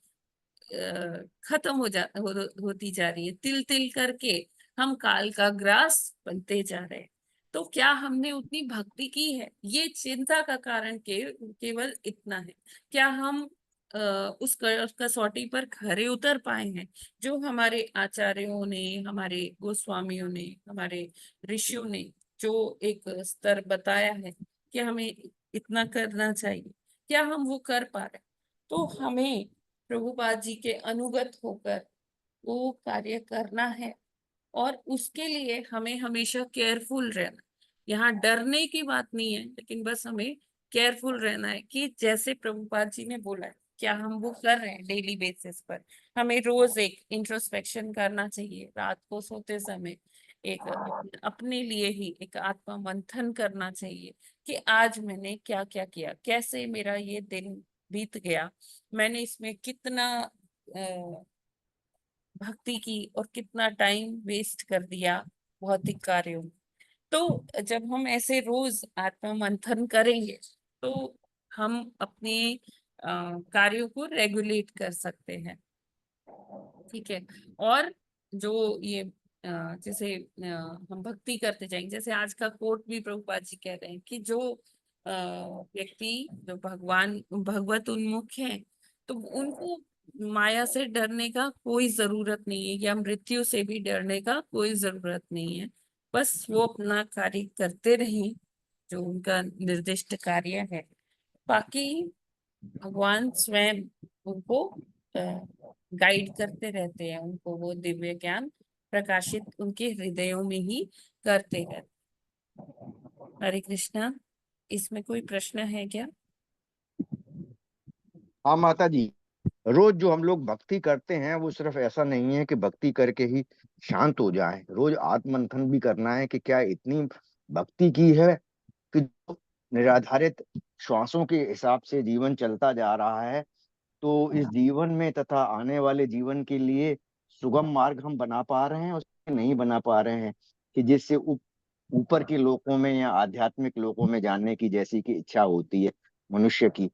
S2: खत्म होती जा रही है, तिल तिल करके हम काल का ग्रास बनते जा रहे हैं। तो क्या हमने उतनी भक्ति की है, ये चिंता का कारण केवल इतना है। क्या हम उस कसौटी पर खरे उतर पाए हैं, जो हमारे आचार्यों ने, हमारे गोस्वामियों ने, हमारे ऋषियों ने जो एक स्तर बताया है कि हमें इतना करना चाहिए, क्या हम वो कर पा रहे? तो हमें प्रभुपाद जी के अनुगत होकर वो कार्य करना है, और उसके लिए हमें हमेशा केयरफुल रहना। यहाँ डरने की बात नहीं है, लेकिन बस हमें केयरफुल रहना है कि जैसे प्रभुपाद जी ने बोला है, क्या हम वो कर रहे हैं डेली बेसिस पर। हमें रोज एक इंट्रोस्पेक्शन करना चाहिए, रात को सोते समय एक अपने लिए ही एक आत्मा मंथन करना चाहिए कि आज मैंने क्या क्या किया, कैसे मेरा ये दिन बीत गया, मैंने इसमें कितना भक्ति की और कितना टाइम वेस्ट कर दिया भौतिक कार्यों में। तो जब हम ऐसे रोज आत्म मंथन करेंगे तो हम अपने कार्यों को रेगुलेट कर सकते हैं। ठीक है। और जो ये जैसे हम भक्ति करते जाएंगे, जैसे आज का कोट भी प्रभुपाद जी कह रहे हैं कि जो व्यक्ति जो भगवत उन्मुख है, तो उनको माया से डरने का कोई जरूरत नहीं है, या मृत्यु से भी डरने का कोई जरूरत नहीं है। बस वो अपना कार्य करते रहें जो उनका निर्दिष्ट कार्य है। बाकी भगवान स्वयं उनको गाइड करते रहते हैं, उनको वो दिव्य ज्ञान प्रकाशित उनके हृदयों में ही करते हैं। हरे कृष्णा। इसमें कोई प्रश्न है क्या?
S1: हाँ माता जी, रोज जो हम लोग भक्ति करते हैं वो सिर्फ ऐसा नहीं है कि भक्ति करके ही शांत हो जाए, रोज आत्ममंथन भी करना है कि क्या इतनी भक्ति की है कि जो निराधारित श्वासों के हिसाब से जीवन चलता जा रहा है, तो इस जीवन में तथा आने वाले जीवन के लिए सुगम मार्ग हम बना पा रहे हैं, उसके नहीं बना पा रहे हैं कि जिससे ऊपर के लोकों में या आध्यात्मिक लोकों में जाने की जैसी की इच्छा होती है मनुष्य की।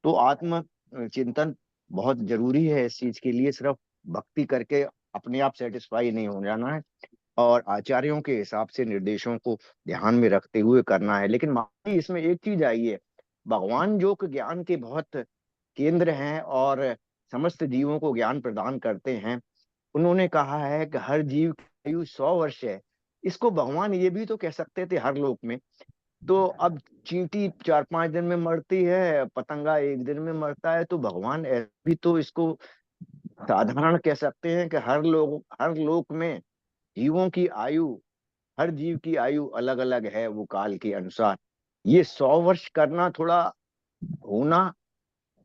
S1: तो आत्म चिंतन बहुत जरूरी है इस चीज के लिए। सिर्फ भक्ति करके अपने आप सेटिस्फाई नहीं हो जाना है, और आचार्यों के हिसाब से निर्देशों को ध्यान में रखते हुए करना है। लेकिन मानी इसमें एक चीज आई है, भगवान जो कि ज्ञान के बहुत केंद्र हैं और समस्त जीवों को ज्ञान प्रदान करते हैं, उन्होंने कहा है कि हर जीव की आयु 100 वर्ष है। इसको भगवान ये भी तो कह सकते थे हर लोक में। तो अब चींटी 4-5 दिन में मरती है, पतंगा 1 दिन में मरता है, तो भगवान भी तो इसको साधारण कह सकते हैं कि हर लोक में जीवों की आयु, हर जीव की आयु अलग अलग है वो काल के अनुसार। ये 100 वर्ष करना थोड़ा होना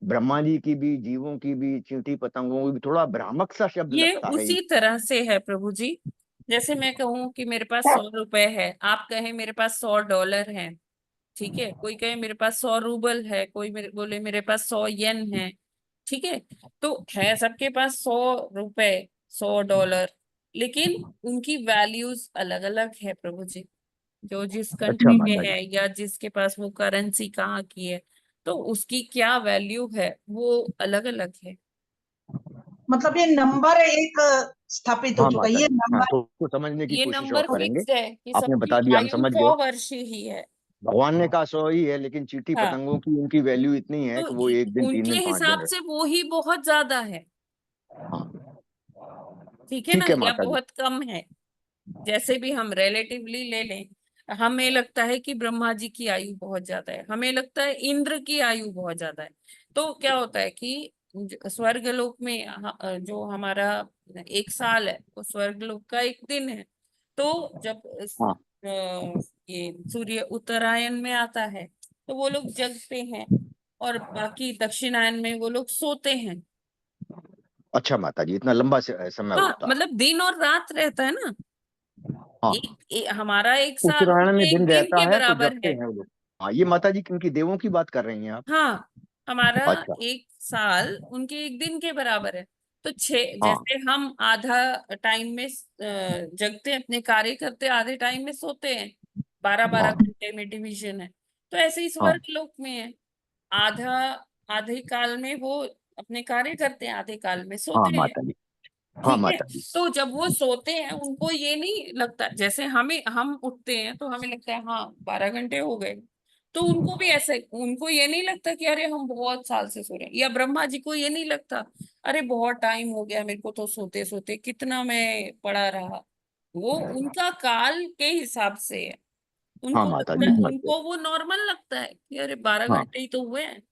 S1: ब्रह्मा जी की भी, जीवों की भी, चींटी पतंगों की भी थोड़ा भ्रामक सा शब्द
S2: ये
S1: लगता है।
S2: उसी तरह से है प्रभु जी, जैसे मैं कहूँ कि मेरे पास 100 रुपए है, आप कहें मेरे पास $100 है। ठीक है। कोई कहे मेरे पास 100 रूबल है, कोई बोले मेरे पास 100 येन है। ठीक है। तो है सबके पास 100 रुपए, $100, लेकिन उनकी वैल्यूज अलग अलग है प्रभु जी। जो जिस
S1: अच्छा
S2: कंट्री में
S1: माता जी।
S2: है या जिसके पास वो करेंसी कहाँ की है, तो उसकी क्या वैल्यू है वो अलग अलग है।
S4: मतलब ये नंबर एक स्थापित हो
S1: हाँ
S4: चुका है,
S1: माता
S4: ये
S1: जी, हाँ,
S4: नंबर
S1: तो उसको समझने की
S2: ये
S1: कोशिश और
S2: नंबर
S1: करेंगे।
S2: फिक्स है कि
S1: आपने
S2: सबकी
S1: बता दिया, हम
S2: आयु
S1: समझ
S2: 100
S1: गए।
S2: वर्ष ही है।
S1: भगवान ने कहा 100 ही है, लेकिन चींटी
S2: हाँ।
S1: पतंगों की उनकी वैल्यू इतनी है
S2: तो
S1: कि वो 1 दिन, 3
S2: उनके
S1: दिन, 5 दिन
S2: हिसाब
S1: रहे।
S2: से वो ही बहुत ज्यादा है।
S1: हाँ
S2: ठीक है ना,
S1: ठीक है
S2: या
S1: माता जी।
S2: बहुत कम है। जैसे भी हम रिलेटिवली ले लें, हमें लगता है कि ब्रह्मा जी की आयु बहुत ज्यादा है, हमें लगता है इंद्र की आयु बहुत ज्यादा है। तो क्या होता है कि स्वर्गलोक में जो हमारा 1 साल है वो स्वर्गलोक का 1 दिन है। तो जब
S1: हाँ
S2: ये सूर्य उत्तरायण में आता है तो वो लोग जगते हैं, और बाकी दक्षिणायन में वो लोग सोते हैं।
S1: अच्छा माता जी, इतना लंबा समय
S2: हाँ,
S1: होता है।
S2: मतलब दिन और रात रहता है ना।
S1: हाँ
S2: हमारा 1 साल
S1: उत्तरायण में
S2: उनके
S1: दिन
S2: 1 दिन
S1: रहता
S2: के
S1: है तो
S2: बराबर
S1: जगते
S2: है।
S1: हैं वो लोग। हाँ, ये माता जी किनकी देवों की बात कर रही हैं आप?
S2: हाँ, हमारा
S1: अच्छा।
S2: 1 साल उनके 1 दिन के बराबर है। तो
S1: हाँ
S2: जैसे हम आधा टाइम में जगते हैं, अपने कार्य करते, आधे टाइम में सोते हैं, 12-12
S1: हाँ
S2: घंटे में डिवीजन है। तो ऐसे ही
S1: हाँ
S2: स्वर्ग लोक में है, आधा आधे काल में वो अपने कार्य करते हैं, आधे काल में
S1: हाँ
S2: सोते हैं।
S1: माता जी। हाँ
S2: ठीक है।
S1: माता जी।
S2: तो जब वो सोते हैं उनको ये नहीं लगता, जैसे हम उठते हैं तो हमें लगता है हाँ 12 घंटे हो गए, तो उनको भी ऐसे, उनको ये नहीं लगता कि अरे हम बहुत साल से सो रहे हैं, या ब्रह्मा जी को ये नहीं लगता अरे बहुत टाइम हो गया मेरे को तो सोते सोते, कितना मैं पड़ा रहा। वो उनका काल के हिसाब से है,
S1: हाँ
S2: उनको
S1: माता
S2: लगता
S1: जी,
S2: है,
S1: समझ गए।
S2: उनको वो नॉर्मल लगता है कि अरे 12
S1: हाँ
S2: घंटे ही तो हुए हैं।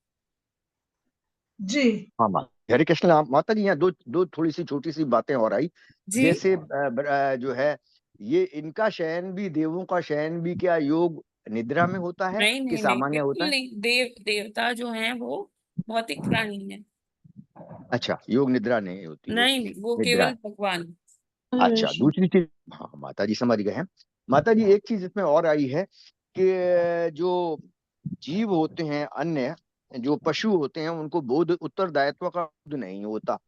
S4: जी
S1: हाँ हरे कृष्ण। माता जी, यहाँ दो दो थोड़ी सी छोटी सी बातें और आई।
S2: जी
S1: जैसे जो है, ये इनका शयन भी, देवों का शयन भी क्या योग निद्रा में होता है
S2: नहीं
S1: कि
S2: नहीं नहीं,
S1: सामान्य होता
S2: बिल्कुल
S1: है?
S2: नहीं। देवता जो हैं वो भौतिक प्राणी है।
S1: अच्छा, योग निद्रा नहीं होती, योग
S2: नहीं नहीं, वो
S1: निद्रा
S2: केवल
S1: है।
S2: भगवान।
S1: अच्छा, दूसरी चीज, हाँ माता जी समझ गए हैं। माता जी, एक चीज इसमें और आई है कि जो जीव होते हैं, अन्य जो पशु होते हैं, उनको बोध उत्तरदायित्व का बोध नहीं होता।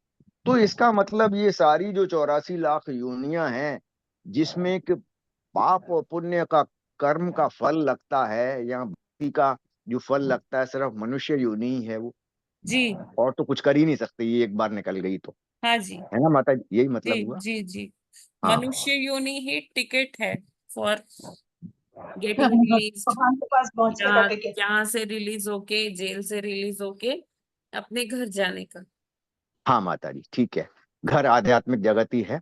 S1: तो इसका मतलब ये सारी जो 84 लाख योनियां हैं, जिसमें कि पाप और पुण्य का, कर्म का फल लगता है, या भक्ति का जो फल लगता है, सिर्फ मनुष्य योनि ही है वो,
S2: जी
S1: और तो कुछ कर ही नहीं सकते, ये एक बार निकल गई तो।
S2: हाँ जी
S1: है ना माता जी, यही
S2: जी
S1: मतलब हुआ।
S2: जी जी।
S1: हाँ
S2: मनुष्य योनि ही टिकट है फॉर गेटिंग रिलीज।
S4: भगवान के पास पहुंचने का
S2: यहाँ
S4: टिकट।
S2: यहाँ से रिलीज होके, जेल से रिलीज होके अपने घर जाने का।
S1: हाँ माता जी, ठीक है। घर आध्यात्मिक जगत ही है,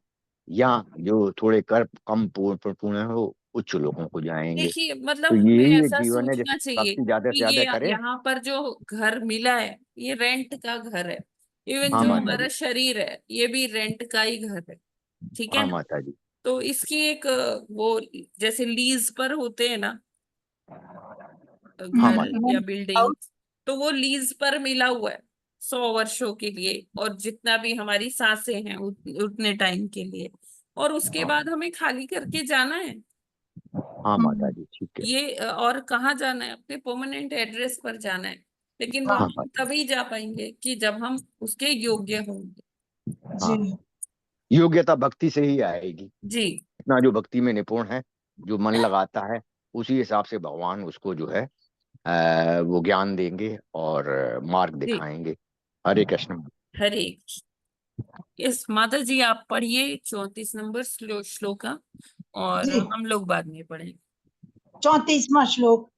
S1: यहाँ जो थोड़े कर कम पूर्ण हो, उच्च लोगों को जाएंगे।
S2: देखिए,
S1: तो
S2: मतलब हमें
S1: यही एक
S2: ऐसा
S1: जीवन है,
S2: सोचना
S1: जिसमें
S2: चाहिए
S1: भक्ति ज्यादा
S2: कि
S1: से ज्यादा
S2: ये
S1: करें।
S2: यहाँ पर जो घर मिला है ये रेंट का घर है। इवन
S1: हाँ
S2: जो
S1: माता जी।
S2: हमारा शरीर है ये भी रेंट का ही घर है। ठीक है
S1: हाँ
S2: ना?
S1: माता जी।
S2: तो इसकी एक वो जैसे लीज पर होते हैं ना
S1: हाँ
S2: घर
S1: माता।
S2: या बिल्डिंग, तो वो लीज पर मिला हुआ है 100 वर्षों के लिए, और जितना भी हमारी सांसें हैं उतने टाइम के लिए, और उसके बाद हमें खाली करके जाना है।
S1: हाँ माता जी, ठीक है।
S2: ये और कहाँ जाना है? अपने परमानेंट एड्रेस पर जाना है। लेकिन
S1: हाँ
S2: वहां हम
S1: माता।
S2: तभी जा पाएंगे कि जब हम उसके योग्य होंगे।
S1: हाँ, योग्यता भक्ति से ही आएगी।
S2: जी
S1: इतना जो भक्ति में निपुण है, जो मन लगाता है, उसी हिसाब से भगवान उसको जो है वो ज्ञान देंगे और मार्ग
S2: जी।
S1: दिखाएंगे। हरे कृष्ण।
S2: हरे कृष्ण। इस माता जी आप पढ़िए 34 नंबर श्लोका, और
S4: जी
S2: हम लोग बाद में पढ़ेंगे।
S4: 34वां श्लोक।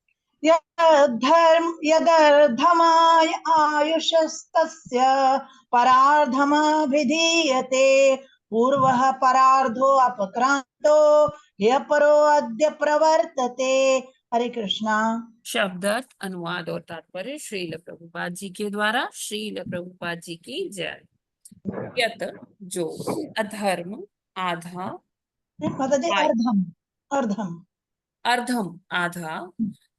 S4: यदर्धमाय आयुषस्तस्य परार्धमभिधीयते पूर्वः परार्धो अपक्रांतो ह्यः परो अद्य प्रवर्तते। हरे कृष्णा।
S2: शब्दार्थ, अनुवाद और तात्पर्य श्रील प्रभुपाद जी के द्वारा। श्रील प्रभुपाद जी की जय। यत जो अधर्म आधा,
S4: माता जी, अर्धम अर्धम
S2: अर्धम आधा,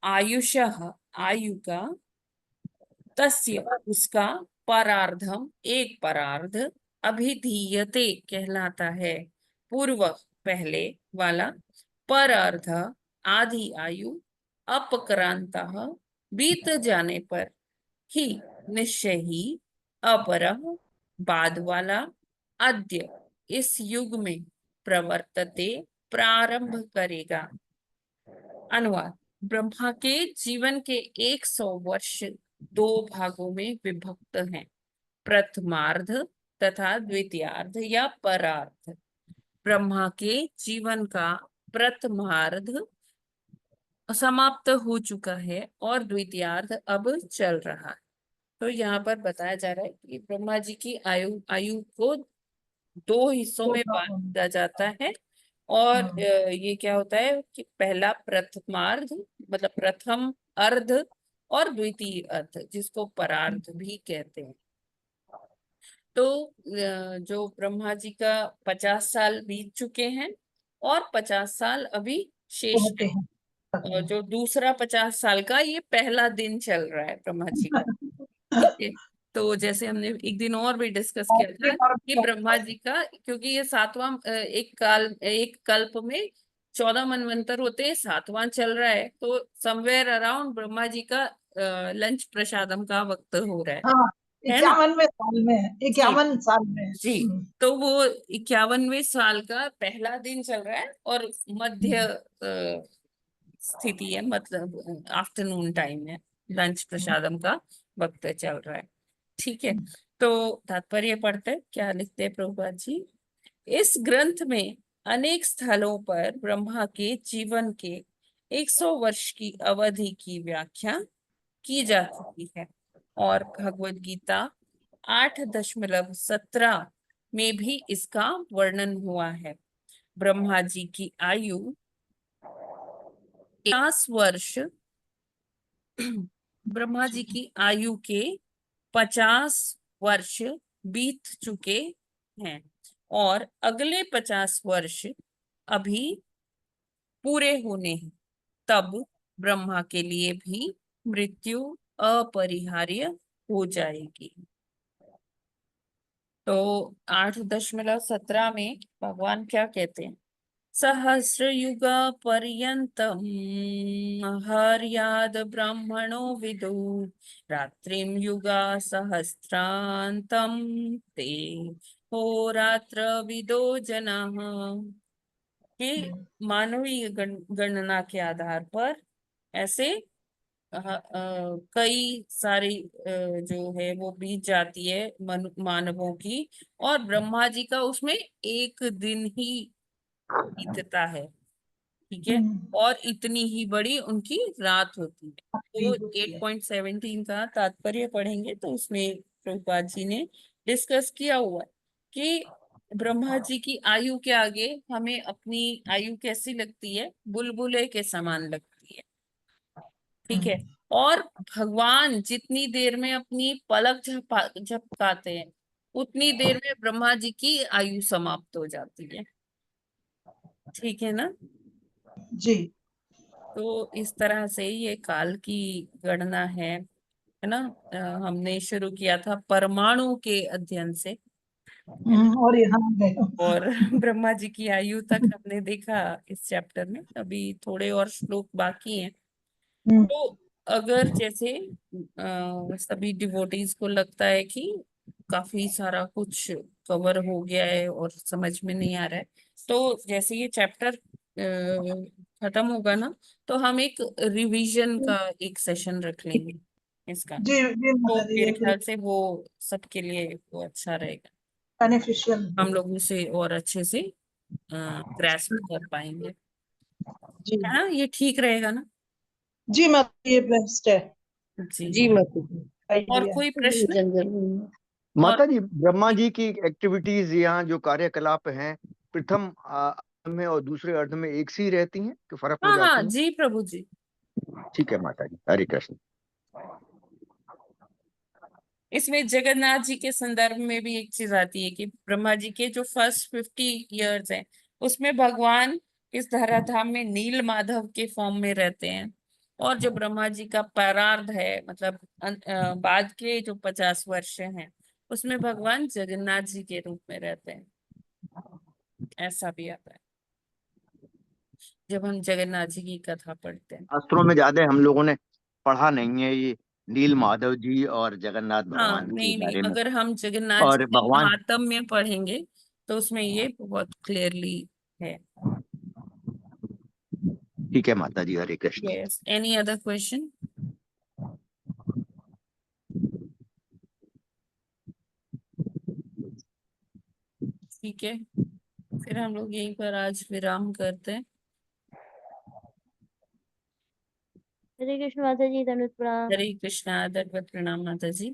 S2: आयुषः आयु का, तस्य उसका, परार्धम एक परार्ध, अभिधीयते कहलाता है, पूर्व पहले वाला, परार्ध आधी आयु, अपक्रांतः बीत जाने पर, ही निश्चय ही, अपरः बाद वाला, अद्य इस युग में, प्रवर्तते प्रारंभ करेगा। अनुवाद। ब्रह्मा के जीवन के 100 वर्ष दो भागों में विभक्त हैं, प्रथमार्ध तथा द्वितीयार्ध या परार्ध। ब्रह्मा के जीवन का प्रथमार्ध समाप्त हो चुका है और द्वितीयार्ध अब चल रहा है। तो यहाँ पर बताया जा रहा है कि ब्रह्मा जी की आयु आयु को दो हिस्सों में बांटा जाता है। और ये क्या होता है कि पहला प्रथमार्ध, मतलब प्रथम अर्ध, और द्वितीय अर्ध जिसको परार्ध भी कहते हैं। तो जो ब्रह्मा जी का 50 साल बीत चुके हैं और 50 साल अभी शेष है। और जो दूसरा 50 साल का, ये पहला दिन चल रहा है ब्रह्मा जी का। ठीक है। तो जैसे हमने एक दिन और भी डिस्कस किया था कि ब्रह्मा जी का, क्योंकि ये सातवां एक कल्प में 14 मनवंतर होते हैं, सातवां चल रहा है, तो समवेयर अराउंड ब्रह्मा जी का लंच प्रसादम का वक्त हो रहा
S4: हाँ,
S2: है ना?
S4: 51वें साल में,
S2: जी
S4: 51 साल में।
S2: जी। तो वो 51वें साल का पहला दिन चल रहा है, और मध्य स्थिति है, मतलब आफ्टरनून टाइम है, लंच प्रसादम का वक्त चल रहा है। ठीक है। तो तात्पर्य पढ़ते क्या लिखते हैं प्रभुपाद जी। इस ग्रंथ में अनेक स्थलों पर ब्रह्मा के जीवन के 100 वर्ष की अवधि की व्याख्या की जा चुकी है। और भगवत गीता 8.17 में भी इसका वर्णन हुआ है। ब्रह्मा जी की आयु 50 वर्ष ब्रह्मा जी की आयु के 50 वर्ष बीत चुके हैं और अगले 50 वर्ष अभी पूरे होने हैं। तब ब्रह्मा के लिए भी मृत्यु अपरिहार्य हो जाएगी। तो 8.17 में भगवान क्या कहते हैं? सहस्र युग पर्यंतम हर्याद ब्राह्मणो विदु रात्रिम युगा सहस्रांतम ते होरात्र विदो जनाः। कि मानवीय गणना के आधार पर ऐसे कई सारी जो है वो बीत जाती है मानवों की, और ब्रह्मा जी का उसमें एक दिन ही बीतता है। ठीक है, और इतनी ही बड़ी उनकी रात होती है। तो 8.17 का तात्पर्य पढ़ेंगे तो उसमें प्रभुपाद जी ने डिस्कस किया हुआ है कि ब्रह्मा जी की आयु के आगे हमें अपनी आयु कैसी लगती है? बुलबुले के समान लगती है। ठीक है, और भगवान जितनी देर में अपनी पलक झपकाते हैं उतनी देर में ब्रह्मा जी की आयु समाप्त हो जाती है। ठीक है ना
S4: जी।
S2: तो इस तरह से ये काल की गणना है ना। हमने शुरू किया था परमाणु के अध्ययन से,
S4: और यहाँ गए।
S2: और ब्रह्मा जी की आयु तक हमने देखा इस चैप्टर में। अभी थोड़े और श्लोक बाकी हैं। तो अगर जैसे सभी डिवोटीज को लगता है कि काफी सारा कुछ कवर हो गया है और समझ में नहीं आ रहा है, तो जैसे ये चैप्टर खत्म होगा ना तो हम एक रिवीजन का एक सेशन रख लेंगे इसका।
S4: जी जी
S2: तो
S4: माता जी,
S2: मेरे
S4: एक
S2: ख्याल से वो सबके लिए वो अच्छा रहेगा,
S4: बेनिफिशियल।
S2: हम लोग उसे और अच्छे से ग्रैस्प कर पाएंगे।
S4: जी
S2: है ना, ये ठीक रहेगा ना?
S4: जी माता जी, ये बेस्ट है।
S2: जी
S6: जी माता जी।
S2: और कोई प्रश्न?
S1: माता जी, ब्रह्मा जी की एक्टिविटीज यहाँ जो कार्यकलाप हैं प्रथम अर्ध में और दूसरे अर्ध में एक सी रहती हैं कि फर्क हो
S2: हाँ हाँ
S1: जाती हैं?
S2: जी प्रभु जी।
S1: ठीक है माता जी, हरे कृष्ण।
S2: इसमें जगन्नाथ जी के संदर्भ में भी एक चीज आती है कि ब्रह्मा जी के जो फर्स्ट 50 इयर्स हैं उसमें भगवान इस धराधाम में नील माधव के फॉर्म में रहते हैं, और जो ब्रह्मा जी का परार्ध है मतलब बाद के जो 50 वर्ष हैं उसमें भगवान जगन्नाथ जी के रूप में रहते हैं। ऐसा भी आता है जब हम जगन्नाथ जी की कथा पढ़ते हैं।
S1: शास्त्रों में ज्यादा हम लोगों ने पढ़ा नहीं है ये नील माधव जी और जगन्नाथ
S2: हाँ
S1: भगवान के
S2: नहीं नहीं,
S1: बारे में।
S2: अगर हम जगन्नाथ जी
S1: और
S2: के
S1: भगवान,
S2: महात्म्य पढ़ेंगे तो उसमें ये बहुत क्लियरली है।
S1: ठीक है माता जी, Hare Krishna.
S2: Yes, any other question? ठीक है, फिर हम लोग यहीं पर आज विराम करते हैं।
S7: हरे कृष्ण माता जी, दंडवत प्रणाम।
S2: हरे कृष्णा, दंडवत प्रणाम माता जी।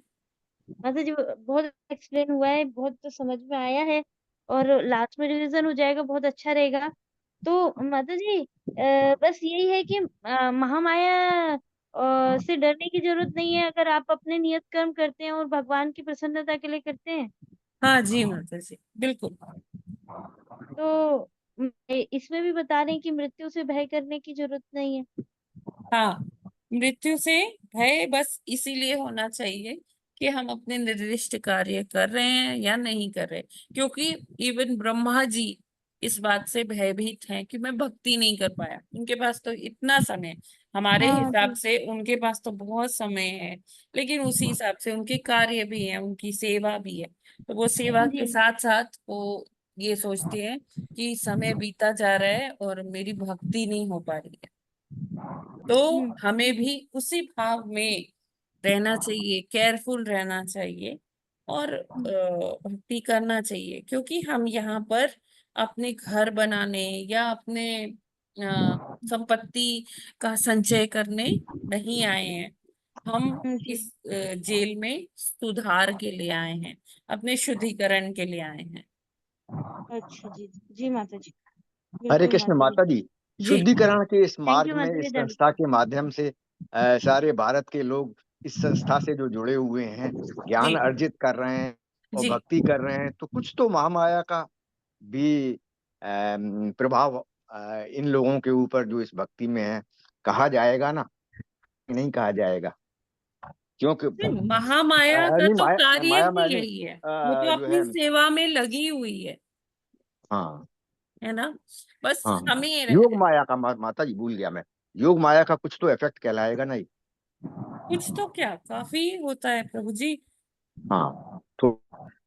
S7: माता जी बहुत एक्सप्लेन हुआ है, बहुत तो समझ में आया है, और लास्ट में रिवीजन हो जाएगा, बहुत अच्छा रहेगा। तो माता जी बस यही है कि महामाया से डरने की जरूरत नहीं है अगर आप अपने नियत कर्म करते हैं और भगवान की प्रसन्नता के लिए करते हैं।
S2: हाँ जी माता जी, बिल्कुल।
S7: तो इसमें भी बता रहे हैं कि मृत्यु से भय करने की जरूरत नहीं है।
S2: हाँ, मृत्यु से भय बस इसीलिए होना चाहिए कि हम अपने निर्दिष्ट कार्य कर रहे हैं या नहीं कर रहे, क्योंकि इवन ब्रह्मा जी इस बात से भयभीत हैं कि मैं भक्ति नहीं कर पाया। उनके पास तो इतना समय, हमारे
S7: हाँ
S2: हिसाब
S7: जी।
S2: से उनके पास तो बहुत समय है, लेकिन उसी हिसाब से उनके कार्य भी है, उनकी सेवा भी है। तो वो सेवा के
S7: जी।
S2: साथ साथ वो ये सोचते हैं कि समय बीता जा रहा है और मेरी भक्ति नहीं हो पा रही है। तो हमें भी उसी भाव में रहना चाहिए, केयरफुल रहना चाहिए और भक्ति करना चाहिए, क्योंकि हम यहाँ पर अपने घर बनाने या अपने संपत्ति का संचय करने नहीं आए हैं। हम
S7: जी
S2: इस जेल में सुधार के लिए आए हैं, अपने शुद्धिकरण के लिए आए हैं।
S7: अच्छा जी जी माता जी,
S1: हरे
S7: बिल्कुल
S1: कृष्ण
S7: माता जी।
S1: माता जी।
S2: जी
S1: शुद्धिकरण के इस
S7: थैंक
S1: मार्ग
S7: यू
S1: में
S7: माता
S1: इस
S7: जी, धन्यवाद।
S1: संस्था के माध्यम से सारे भारत के लोग इस संस्था से जो जुड़े हुए हैं, ज्ञान
S2: जी
S1: अर्जित कर रहे हैं और
S2: जी
S1: भक्ति कर रहे हैं, तो कुछ तो महामाया का भी प्रभाव इन लोगों के ऊपर जो इस भक्ति में है कहा जाएगा ना, नहीं कहा जाएगा? क्योंकि
S2: नहीं, महामाया का
S1: नहीं,
S2: तो
S1: माया
S2: कार्य
S1: माया
S2: ही
S1: नहीं,
S2: यही है, वो तो
S1: जो
S2: अपनी
S1: है।
S2: सेवा में लगी हुई
S1: हाँ
S2: है ना। बस
S1: हाँ,
S2: हमें
S1: योग माया का माता जी भूल गया मैं। योग माया का कुछ तो इफेक्ट कहलाएगा नहीं?
S2: कुछ तो क्या, काफी होता है प्रभु जी।
S1: हाँ, तो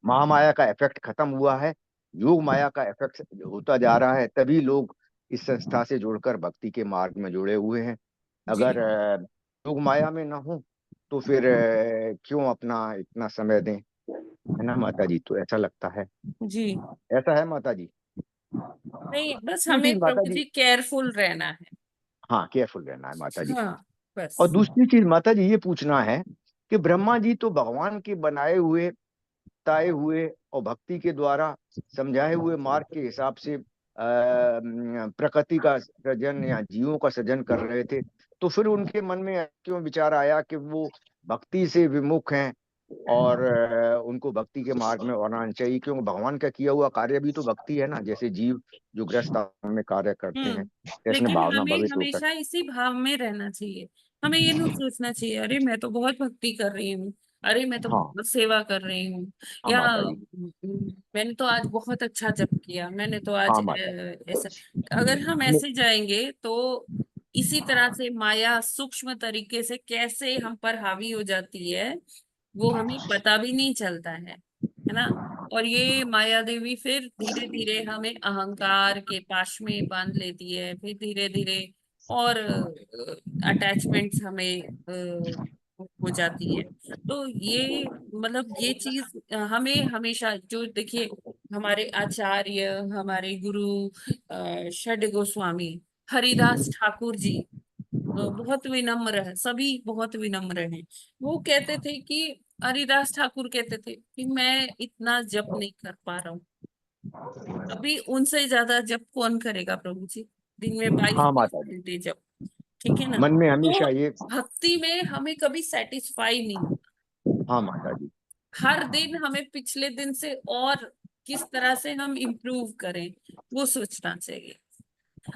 S1: महामाया का इफेक्ट खत्म हुआ है, योग माया का इफेक्ट होता जा रहा है, तभी लोग इस संस्था से जुड़कर भक्ति के मार्ग में जुड़े हुए हैं।
S2: जी
S1: अगर योग माया में न हो तो फिर क्यों अपना इतना समय दें, है ना माता जी? तो ऐसा लगता है,
S2: जी।
S1: ऐसा है माता जी।
S2: नहीं, बस
S1: दूसरी
S2: हमें
S1: चीज माता
S2: प्रभु
S1: जी,
S2: जी केयरफुल रहना है।
S1: हाँ केयरफुल रहना है माता जी।
S2: हाँ बस।
S1: और दूसरी चीज माता जी ये पूछना है कि ब्रह्मा जी तो भगवान के बनाए हुए, ताए हुए और भक्ति के द्वारा समझाए हुए मार्ग के हिसाब से प्रकृति का सृजन या जीवों का सृजन कर रहे थे, तो फिर उनके मन में क्यों विचार आया कि वो भक्ति से विमुख हैं और उनको भक्ति के मार्ग में और आना चाहिए? क्योंकि भगवान का किया हुआ कार्य भी तो भक्ति है ना, जैसे जीव जो गृहस्थ आश्रम में कार्य करते हैं, इसमें
S2: लेकिन
S1: भावना
S2: हमें
S1: भवित होकर।
S2: हमेशा इसी भाव में रहना चाहिए। हमें ये नहीं सोचना चाहिए अरे मैं तो बहुत भक्ति कर रही हूँ, अरे मैं तो
S1: हाँ
S2: बहुत सेवा कर रही हूँ,
S1: हाँ
S2: या
S1: माता जी।
S2: मैंने तो आज बहुत अच्छा जप किया, मैंने तो आज
S1: हाँ माता जी।
S2: ऐसा। अगर हम ऐसे जाएंगे तो इसी तरह से माया सूक्ष्म तरीके से कैसे हम पर हावी हो जाती है वो हमें पता भी नहीं चलता है ना। और ये माया देवी फिर धीरे धीरे हमें अहंकार के पाश में बांध लेती है, फिर धीरे धीरे और अटैचमेंट्स हमें हो जाती है। तो ये मतलब ये चीज हमें हमेशा, जो देखिए हमारे आचार्य, हमारे गुरु षड गोस्वामी हरिदास ठाकुर जी बहुत विनम्र है, सभी बहुत विनम्र हैं। वो कहते थे कि हरिदास ठाकुर कहते थे कि मैं इतना जप नहीं कर पा रहा हूँ। अभी उनसे ज्यादा जप कौन करेगा प्रभु जी, दिन में बाईस
S1: हाँ
S2: तेईस
S1: माता जी।
S2: घंटे जप, ठीक है ना।
S1: मन में
S2: तो
S1: हमेशा ये,
S2: भक्ति में हमें कभी सेटिस्फाई नहीं होता,
S1: हाँ माता जी।
S2: हर दिन हमें पिछले दिन से और किस तरह से हम इम्प्रूव करें वो सोचना चाहिए।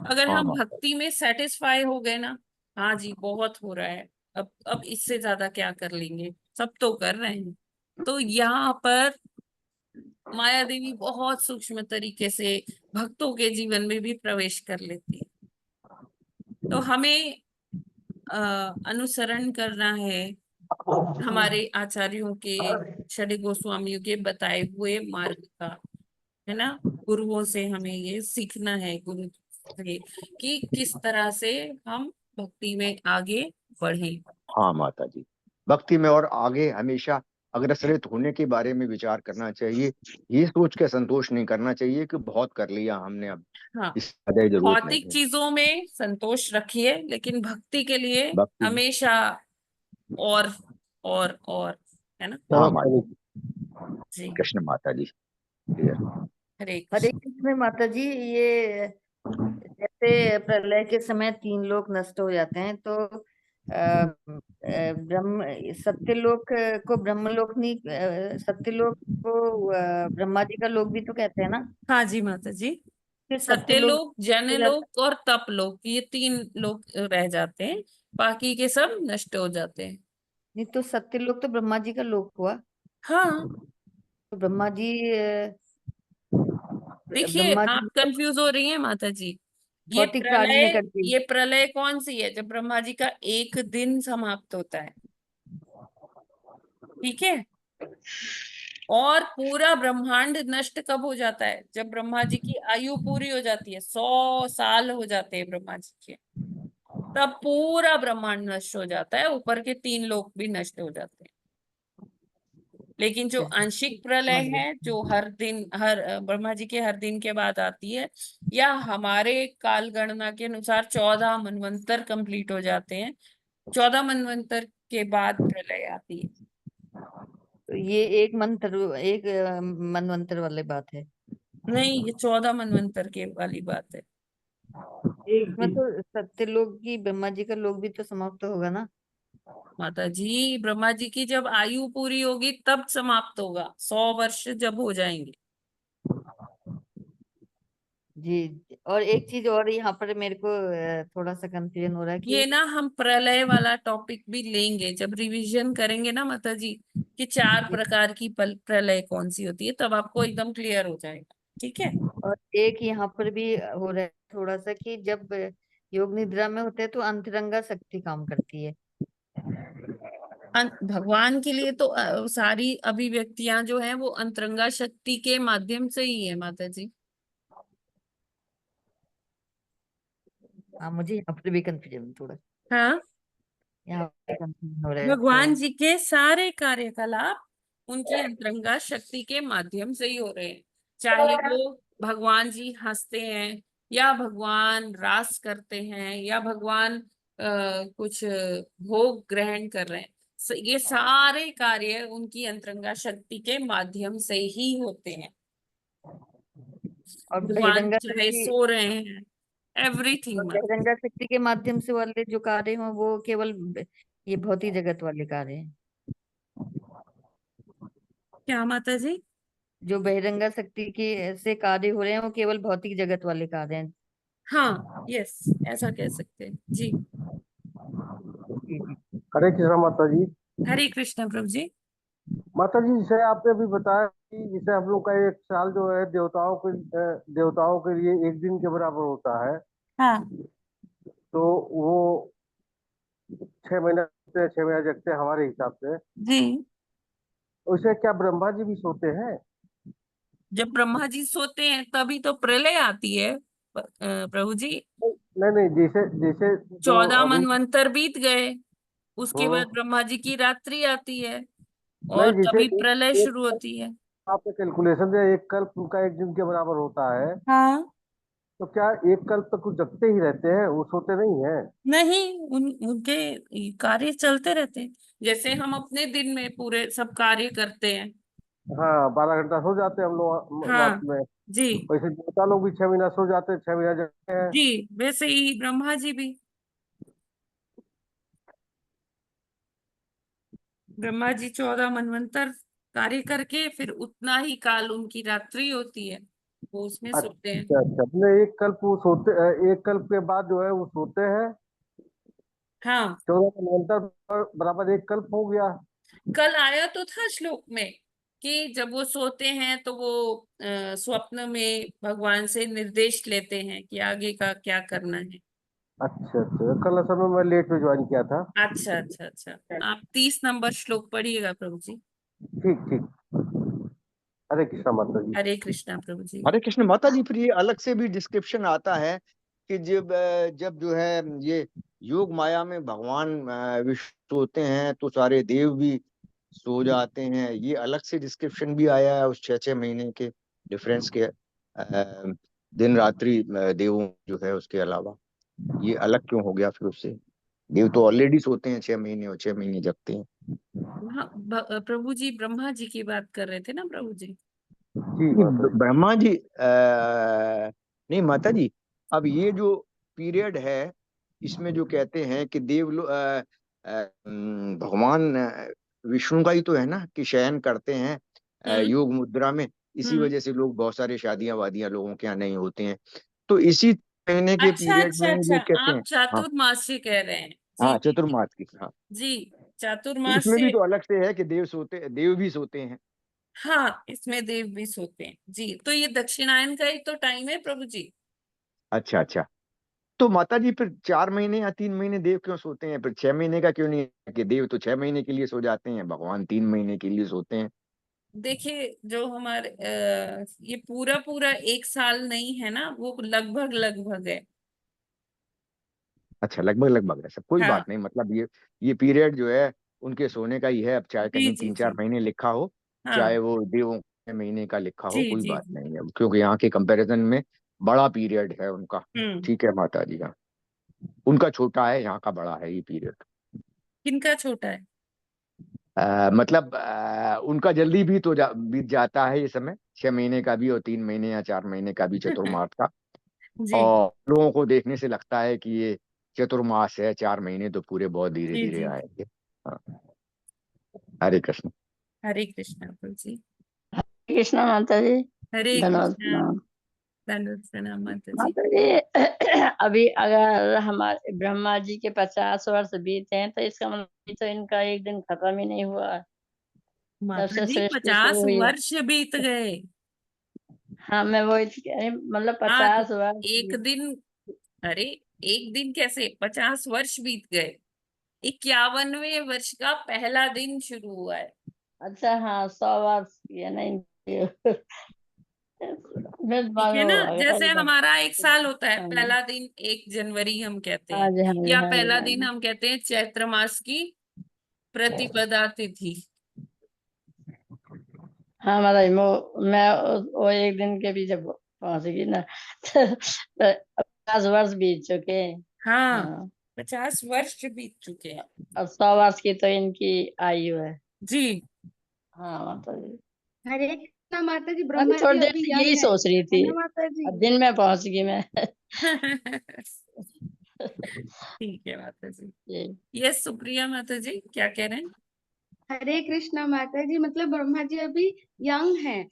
S2: अगर
S1: हाँ
S2: हम
S1: माता
S2: भक्ति में सेटिस्फाई हो गए ना, हाँ जी बहुत हो रहा है, अब इससे ज्यादा क्या कर लेंगे, सब तो कर रहे हैं। तो यहाँ पर माया देवी बहुत सूक्ष्म तरीके से भक्तों के जीवन में भी प्रवेश कर लेती है। तो हमें अनुसरण करना है हमारे आचार्यों के, षड गोस्वामियों के बताए हुए मार्ग का, है ना। गुरुओं से हमें ये सीखना है, गुरु से, कि किस तरह से हम भक्ति में आगे बढ़ें।
S1: हाँ माता जी। भक्ति में और आगे हमेशा अग्रसरित होने के बारे में विचार करना चाहिए, ये सोच के संतोष नहीं करना चाहिए कि बहुत कर लिया हमने, अब
S2: हाँ,
S1: इससे ज्यादा जरूरत नहीं
S2: भौतिक
S1: है।
S2: चीजों में संतोष रखिए, लेकिन भक्ति के लिए
S1: भक्ति में,
S2: हमेशा और और, है ना।
S1: हाँ माता जी।
S2: जी
S1: कृष्ण माता जी। Dear।
S2: हरे
S10: हरे
S2: कृष्ण।
S10: कृष्ण माता जी। ये जैसे प्रलय के समय 3 लोक नष्ट हो जाते हैं, तो ब्रह्म सत्यलोक को ब्रह्मलोक नहीं, सत्यलोक को ब्रह्मा जी का लोक भी तो कहते हैं ना।
S2: हाँ जी माता जी,
S10: फिर सत्यलोक
S2: सत्यलोक,
S10: हो जाता
S2: जनलोक और तपलोक, ये 3 लोक रह जाते हैं, बाकी के सब नष्ट हो जाते हैं।
S10: नहीं, तो सत्यलोक तो ब्रह्मा जी का लोक हुआ।
S2: हाँ
S10: तो ब्रह्मा जी
S2: देखिए,
S10: ब्रह्मा
S2: आप
S10: जी
S2: कंफ्यूज हो रही हैं माता जी। ये
S10: भौतिक प्राणी में
S2: प्रलय,
S10: करती।
S2: ये प्रलय कौन सी है, जब ब्रह्मा जी का एक दिन समाप्त होता है, ठीक है। और पूरा ब्रह्मांड नष्ट कब हो जाता है, जब ब्रह्मा जी की आयु पूरी हो जाती है, 100 साल हो जाते हैं ब्रह्मा जी के, तब पूरा ब्रह्मांड नष्ट हो जाता है, ऊपर के 3 लोक भी नष्ट हो जाते हैं। लेकिन जो
S5: अच्छा,
S2: आंशिक प्रलय
S5: समझ गए।
S2: है, जो हर दिन ब्रह्मा जी के हर दिन के बाद आती है, या हमारे काल गणना के अनुसार 14 मनवंतर कंप्लीट हो जाते हैं, 14 मनवंतर के बाद प्रलय आती है।
S10: तो ये एक मनवंतर वाली बात है।
S2: नहीं, ये 14 मनवंतर के वाली बात है।
S10: इसमें तो सत्यलोक की ब्रह्मा जी का लोक भी तो समाप्त होगा ना।
S2: माता जी, ब्रह्मा जी की जब आयु पूरी होगी तब समाप्त होगा, 100 वर्ष जब हो जाएंगे।
S10: जी, और एक चीज और यहाँ पर मेरे को थोड़ा सा कंफ्यूजन हो रहा है
S2: ये
S10: कि
S2: ना हम प्रलय वाला टॉपिक भी लेंगे जब रिवीजन करेंगे ना माता जी, कि 4 प्रकार की प्रलय कौन सी होती है, तब आपको एकदम क्लियर हो जाएगा। ठीक है।
S10: और एक यहाँ पर भी हो रहा है थोड़ा सा कि जब योग निद्रा में होते हैं तो अंतरंगा शक्ति काम करती है।
S2: भगवान के लिए तो सारी अभिव्यक्तियां जो है वो अंतरंगा शक्ति के माध्यम से ही है माता जी।
S10: हाँ, मुझे यहाँ पर भी कंफ्यूजन थोड़ा,
S2: हाँ,
S10: यहाँ पे कंफ्यूजन हो रहा है तो।
S2: भगवान जी के सारे कार्यकलाप उनकी अंतरंगा शक्ति के माध्यम से ही हो रहे हैं। चाहे वो भगवान जी हंसते हैं, या भगवान रास करते हैं, या भगवान कुछ भोग ग्रहण कर रहे हैं, ये सारे कार्य उनकी अंतरंगा शक्ति के माध्यम से ही होते हैं।
S10: और
S2: भगवान
S10: बहिरंगा
S2: चाहे
S10: शक्ति,
S2: सो रहे हैं, एवरीथिंग।
S10: और बहिरंगा शक्ति के माध्यम से वाले जो कार्य हैं वो केवल ये भौतिक जगत वाले कार्य हैं।
S2: क्या माता जी?
S10: जो बहिरंगा शक्ति की से कार्य हो रहे हैं वो केवल भौतिक जगत वाले कार्य हैं।
S2: हाँ, यस, ऐसा कह सकते हैं जी।
S10: जी जी।
S16: हरे कृष्णा माता जी।
S2: हरे कृष्ण प्रभु जी।
S16: माता जी, जैसे आपने अभी बताया कि जैसे हम लोग का एक साल जो है देवताओं के लिए एक दिन के बराबर होता है,
S2: हाँ
S16: तो वो 6 महीने सोते हैं, 6 महीने जगते हैं हमारे हिसाब से।
S2: जी।
S16: वैसे क्या ब्रह्मा जी भी सोते हैं?
S2: जब ब्रह्मा जी सोते हैं तभी तो प्रलय आती है प्रभु जी।
S16: नहीं नहीं, जैसे जैसे जो
S2: 14
S16: अभी।
S2: मनवंतर बीत गए, उसके बाद
S16: हम्म।
S2: ब्रह्मा जी की रात्रि आती है
S16: नहीं,
S2: और
S16: जैसे
S2: तभी प्रलय
S16: एक
S2: शुरू होती है।
S16: आपने कैलकुलेशन दिया, एक कल्प उनका एक दिन के बराबर होता है,
S2: हाँ।
S16: तो क्या एक कल्प तक वो जगते ही रहते हैं, वो सोते नहीं है?
S2: नहीं, उनके कार्य चलते रहते हैं, जैसे हम अपने दिन में पूरे सब कार्य करते हैं।
S16: हाँ, 12 घंटा सो जाते हैं हम लोग रात
S2: हाँ
S16: में।
S2: जी।
S16: वैसे देवता लोग भी 6 महीना सो जाते हैं, 6 महीना जगते हैं।
S2: जी, वैसे ही ब्रह्मा जी भी। ब्रह्मा जी 14 मनवंतर कार्य करके फिर उतना ही काल उनकी रात्रि होती है, वो उसमें सोते हैं।
S16: अच्छा अच्छा, अपने एक कल्प वो सोते, एक कल्प के बाद जो है वो सोते हैं।
S2: हाँ,
S16: 14 का बराबर एक कल्प हो गया।
S2: कल आया तो था श्लोक में कि जब वो सोते हैं तो वो स्वप्न में भगवान से निर्देश लेते हैं कि आगे का क्या करना है।
S16: अच्छा अच्छा, कल असल में मैं लेट में ज्वाइन किया था।
S2: अच्छा अच्छा अच्छा, आप 30 नंबर श्लोक पढ़िएगा प्रभु जी।
S16: ठीक ठीक। हरे कृष्णा माता जी।
S2: हरे कृष्णा प्रभु जी।
S1: हरे कृष्ण माता जी। फिर ये अलग से भी डिस्क्रिप्शन आता है कि जब जो है ये योग माया में भगवान विष्णु होते हैं तो सारे देव भी सो जाते हैं। ये अलग से डिस्क्रिप्शन भी आया है उस 6-6 महीने के डिफरेंस के दिन रात्रि देवों जो है उसके अलावा। ये अलग क्यों हो गया फिर उससे? देव तो ऑलरेडी सोते हैं 6 महीने और 6 महीने जगते हैं।
S2: हाँ, प्रभु जी ब्रह्मा जी की बात कर रहे थे ना प्रभु जी।
S1: ब्रह्मा जी नहीं माता जी, अब ये जो पीरियड है इसमें जो कहते हैं कि भगवान विष्णु का ही तो है ना कि शयन करते हैं योग मुद्रा में। इसी वजह से लोग बहुत सारे शादियां वादियां लोगों के यहाँ नहीं होते हैं। तो इसी महीने के
S2: अच्छा
S1: पीरियड
S2: अच्छा
S1: में
S2: अच्छा,
S1: ये कहते
S2: आप
S1: हैं। हाँ
S2: चातुर्मास्य कह रहे हैं जी
S1: हाँ,
S2: जी जी।
S1: चतुर्मास की। हाँ,
S2: जी,
S1: तो इसमें भी
S2: चातुर्मास्य।
S1: तो अलग से है कि देव भी सोते हैं।
S2: हाँ, इसमें देव भी सोते हैं जी, तो ये दक्षिणायन का ही तो टाइम है प्रभु जी।
S1: अच्छा अच्छा, तो माता जी फिर 4 महीने या 3 महीने देव क्यों सोते हैं? फिर 6 महीने का क्यों नहीं है कि देव तो 6 महीने के लिए सो जाते हैं, भगवान 3 महीने के लिए सोते हैं?
S2: देखिए, जो हमारे ये पूरा पूरा एक साल नहीं है ना, वो लगभग लगभग है।
S1: अच्छा, लगभग लगभग ऐसा कोई
S2: हाँ
S1: बात नहीं। मतलब ये पीरियड जो है उनके सोने का ही है। अब चाहे
S2: जी
S1: कहीं
S2: जी
S1: 3-4
S2: जी।
S1: महीने लिखा हो
S2: हाँ
S1: चाहे वो देवों के महीने का लिखा हो,
S2: जी
S1: कोई
S2: जी
S1: बात
S2: जी।
S1: नहीं है, क्योंकि यहाँ के कंपैरिजन में बड़ा पीरियड है उनका।
S2: हम्म।
S1: ठीक है माता जी का, उनका छोटा है, यहाँ का बड़ा है ये पीरियड।
S2: किनका छोटा है?
S1: मतलब उनका जल्दी भी तो बीत जाता है ये समय, 6 महीने का भी और 3 महीने या 4 महीने का भी चतुर्मास का।
S2: जी
S1: और लोगों को देखने से लगता है कि ये चतुर्मास है, 4 महीने तो पूरे बहुत धीरे
S2: जी
S1: धीरे
S2: जी।
S1: आएंगे। हाँ, हरे कृष्ण।
S2: हरे कृष्णा तुलसी।
S17: कृष्णा माता जी।
S2: हरे
S17: धन्यवाद
S2: कृष्णा।
S17: प्रणाम।
S2: दंडवत प्रणाम माता जी।
S17: माता जी अभी अगर हमारे ब्रह्मा जी के 50 वर्ष बीते हैं तो इसका मतलब तो इनका एक दिन खत्म ही नहीं हुआ।
S2: माता
S17: सबसे
S2: जी
S17: सृष्टि शुरू
S2: 50
S17: हुई है।
S2: वर्ष बीत गए।
S17: हाँ मैं वही तो कह रही हूँ, मतलब
S2: हाँ तो
S17: 50 वर्ष
S2: एक दिन, अरे एक दिन कैसे, 50 वर्ष बीत गए। 51वें वर्ष का पहला दिन शुरू हुआ है।
S17: अच्छा हाँ 100 वर्ष ये नहीं मेरे दिमाग
S2: ठीक
S17: में
S2: है ना,
S17: वो आ गया
S2: जैसे
S17: एकदम।
S2: हमारा एक साल होता है,
S17: हाँ
S2: पहला दिन 1 जनवरी हम कहते
S17: हाँ
S2: हैं,
S17: जी हाँ जी
S2: या
S17: हाँ जी
S2: पहला
S17: हाँ
S2: दिन
S17: जी।
S2: हम कहते हैं चैत्र मास की प्रतिपदा तिथि।
S17: हाँ मतलब मैं वो एक दिन के भी जब पहुंचेगी ना तो 50 वर्ष बीत चुके।
S2: हाँ
S17: हाँ
S2: 50 वर्ष बीत चुके हैं।
S17: अब 100 वर्ष की तो इनकी आयु है।
S2: जी।
S17: हाँ माता जी।
S18: हरे कृष्णा माता जी।
S17: मैं भी
S18: ब्रह्मा जी
S17: थोड़ी देर
S18: अभी
S17: से यही
S18: यंग
S17: सोच रही
S18: है
S17: थी।
S18: ना माता जी?
S17: अब दिन में पहुंच गई मैं
S2: ठीक है माता जी।
S17: जी।
S2: यस सुप्रिया माता जी क्या कह रहे हैं?
S18: हरे कृष्णा माता जी, मतलब ब्रह्मा जी अभी यंग है।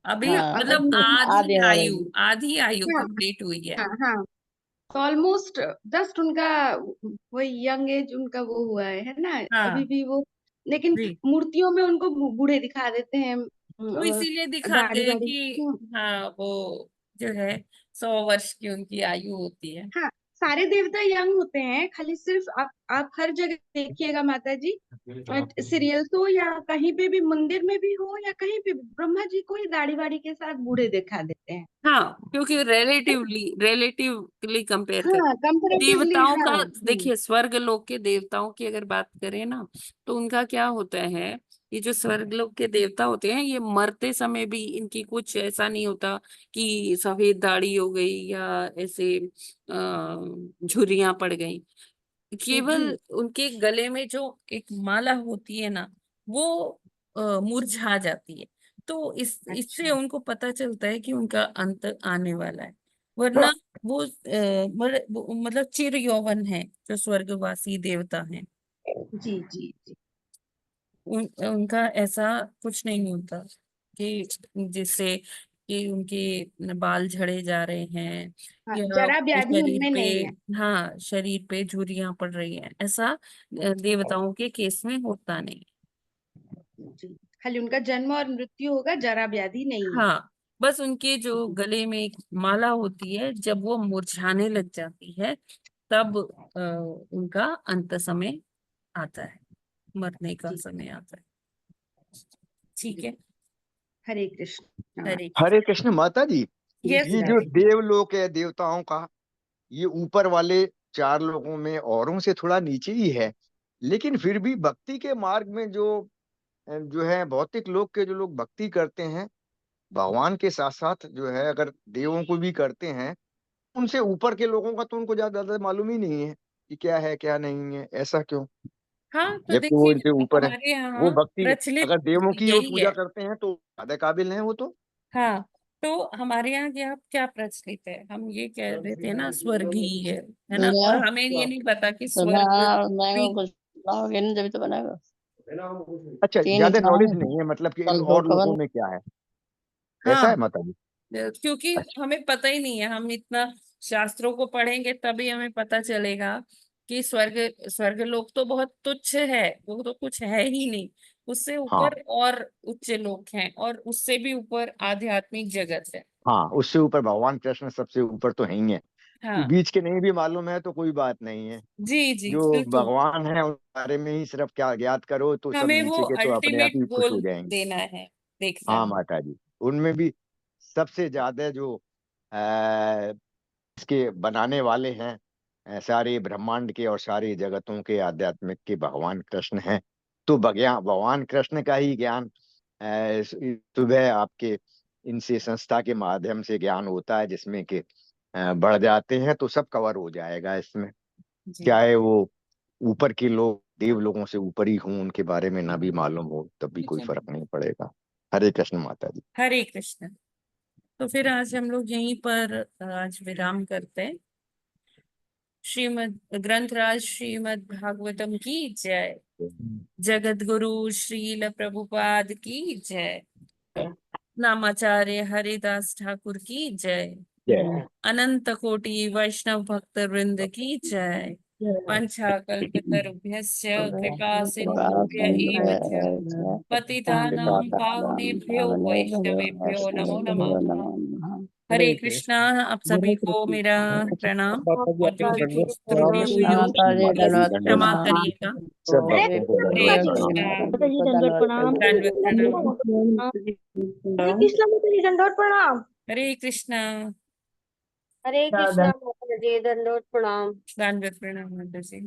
S2: अभी
S17: हाँ
S2: मतलब
S18: अभी
S17: आधी हो रही है।
S2: आधी आयु
S18: हाँ
S2: कंप्लीट हुई है।
S18: हाँ हाँ, तो ऑलमोस्ट जस्ट उनका वही यंग एज उनका वो हुआ है ना।
S2: हाँ
S18: अभी भी वो, लेकिन
S2: जी।
S18: मूर्तियों में उनको बूढ़े दिखा देते हैं।
S2: वो इसीलिए दिखाते
S18: दाढ़ी
S2: हैं
S18: वाड़ी।
S2: कि हाँ वो जो है 100 वर्ष की उनकी आयु होती है।
S18: हाँ, सारे देवता यंग होते हैं, खाली सिर्फ आप हर जगह देखिएगा माता जी, सीरियल्स हो या कहीं पे भी, मंदिर में भी हो या कहीं पे भी, ब्रह्मा जी को ही दाढ़ी वाड़ी के साथ बूढ़े दिखा देते हैं।
S2: हाँ क्योंकि रिलेटिवली कंपेयर कर,
S18: हाँ कंपैरेटिवली,
S2: देवताओं
S18: हाँ
S2: का देखिए, स्वर्ग लोक के देवताओं की अगर बात करें ना, तो उनका क्या होता है, ये जो स्वर्ग लोक के देवता होते हैं, ये मरते समय भी इनकी कुछ ऐसा नहीं होता कि सफेद दाढ़ी हो गई या ऐसे झुर्रियां पड़ गई। केवल
S18: जी
S2: उनके गले में जो एक माला होती है ना, वो मुरझा जाती है। तो इससे
S18: अच्छा
S2: उनको पता चलता है कि उनका अंत आने वाला है। वरना वो मतलब चिर यौवन है जो स्वर्गवासी देवता हैं।
S18: जी जी जी।
S2: उनका ऐसा कुछ नहीं होता कि जिससे कि उनके बाल झड़े जा रहे हैं
S18: हाँ,
S2: या
S18: जरा
S2: उनके
S18: व्याधि
S2: शरीर
S18: उनमें
S2: पे,
S18: नहीं है।
S2: हाँ शरीर पे झुर्रियां पड़ रही हैं, ऐसा देवताओं के केस में होता नहीं।
S18: जी, खाली उनका जन्म और मृत्यु होगा, जरा व्याधि नहीं है।
S2: हाँ बस उनके जो गले में एक माला होती है, जब वो मुरझाने लग जाती है, तब उनका अंत समय आता है, मरने का
S18: जी
S2: समय आता है। ठीक
S18: जी।
S2: है।
S18: हरे कृष्ण
S2: हरे
S1: हरे कृष्ण माता जी।
S2: यस
S1: ये जो
S2: राधे।
S1: देवलोक है देवताओं का, ये ऊपर वाले 4 लोगों में औरों से थोड़ा नीचे ही है, लेकिन फिर भी भक्ति के मार्ग में जो जो है भौतिक लोक के जो लोग भक्ति करते हैं भगवान के साथ साथ, जो है अगर देवों को भी करते हैं, उनसे ऊपर के लोगों का तो उनको ज्यादा मालूम ही नहीं है कि क्या है क्या नहीं है, ऐसा क्यों?
S2: हाँ तो
S1: जबकि वो
S2: देखिए,
S1: इनसे ऊपर है।
S2: हमारे
S1: वो
S2: यहाँ
S1: भक्ति,
S2: प्रचलित
S1: अगर देवों की वो
S2: यही
S1: पूजा
S2: है।
S1: करते हैं तो ज्यादा काबिल हैं वो तो।
S2: हाँ तो हमारे यहाँ क्या क्या प्रचलित है, हम ये कह रहे थे ना, स्वर्गीय है ना,
S17: भैया
S2: और हमें ये नहीं पता कि
S17: तो
S2: स्वर्ग
S17: मैं
S2: भी।
S17: कुछ लाओगे ना जब तो बनाएगा।
S1: अच्छा,
S17: 3
S1: ज्यादा नॉलेज
S17: उठाओ
S1: नहीं है मतलब कि इन
S17: कल 2
S1: और
S17: खबर।
S1: लोगों में क्या है, ऐसा है
S2: हाँ
S1: माता जी?
S2: क्योंकि
S1: अच्छा।
S2: हमें पता ही नहीं है, हम इतना शास्त्रों को पढ़ेंगे तभी हमें पता चलेगा कि स्वर्ग लोक तो बहुत तुच्छ है, वो तो कुछ है ही नहीं। उससे
S1: हाँ
S2: ऊपर और उच्च लोक हैं, और उससे भी ऊपर आध्यात्मिक जगत है।
S1: हाँ, उससे ऊपर भगवान कृष्ण सबसे ऊपर तो है ही है।
S2: हाँ
S1: बीच के नहीं भी मालूम है तो कोई बात नहीं है।
S2: जी जी
S1: जो
S2: बिल्कुल।
S1: भगवान है उनके बारे में ही सिर्फ क्या ज्ञात करो तो सब
S2: हमें वो
S1: नीचे के तो अपने आप
S2: अल्टीमेट
S1: ही खुश हो
S2: गोल
S1: जाएंगे।
S2: देना है, देखना
S1: हाँ
S2: है।
S1: माता जी, उनमें भी सबसे ज्यादा जो अ, इसके बनाने वाले हैं, सारे ब्रह्मांड के और सारे जगतों के आध्यात्मिक के भगवान कृष्ण हैं। तो भगवान कृष्ण का ही ज्ञान सुबह आपके इनसे संस्था के माध्यम से ज्ञान होता है, जिसमें कि बढ़ जाते हैं तो सब कवर हो जाएगा इसमें।
S2: जी
S1: चाहे वो ऊपर के लोग देव लोगों से ऊपर ही हों, उनके बारे में ना भी मालूम हो, तब भी कोई
S2: जी
S1: फर्क नहीं पड़ेगा। हरे कृष्ण माता जी।
S2: हरे कृष्ण। तो फिर आज हम लोग यहीं पर आज विराम करते हैं। श्रीमद ग्रंथराज श्रीमद भागवतम की जय। जगत गुरु श्रील प्रभुपाद की जय। नामाचार्य हरिदास ठाकुर की जय।
S1: जय।
S2: अनंत कोटि वैष्णव भक्त वृंद की जय। पंचाकल्पतरुभ्यश्च कृपा सिन्धुभ्य एव च पतितानां पावनेभ्यो वैष्णवेभ्यो नमो नमः। हरे कृष्णा। आप सभी को मेरा प्रणाम, और जो भी कुछ त्रुटि हुई हो क्षमा करिएगा।
S1: सब
S7: हरे
S1: भक्तों को
S2: हरे
S1: दंडवत
S2: कृष्णा।
S7: माता जी दंडवत प्रणाम।
S2: दंडवत प्रणाम।
S7: हरे कृष्णा माता जी दंडवत प्रणाम।
S2: हरे कृष्णा।
S7: हरे कृष्णा माता जी दंडवत प्रणाम।
S2: दंडवत प्रणाम माता जी।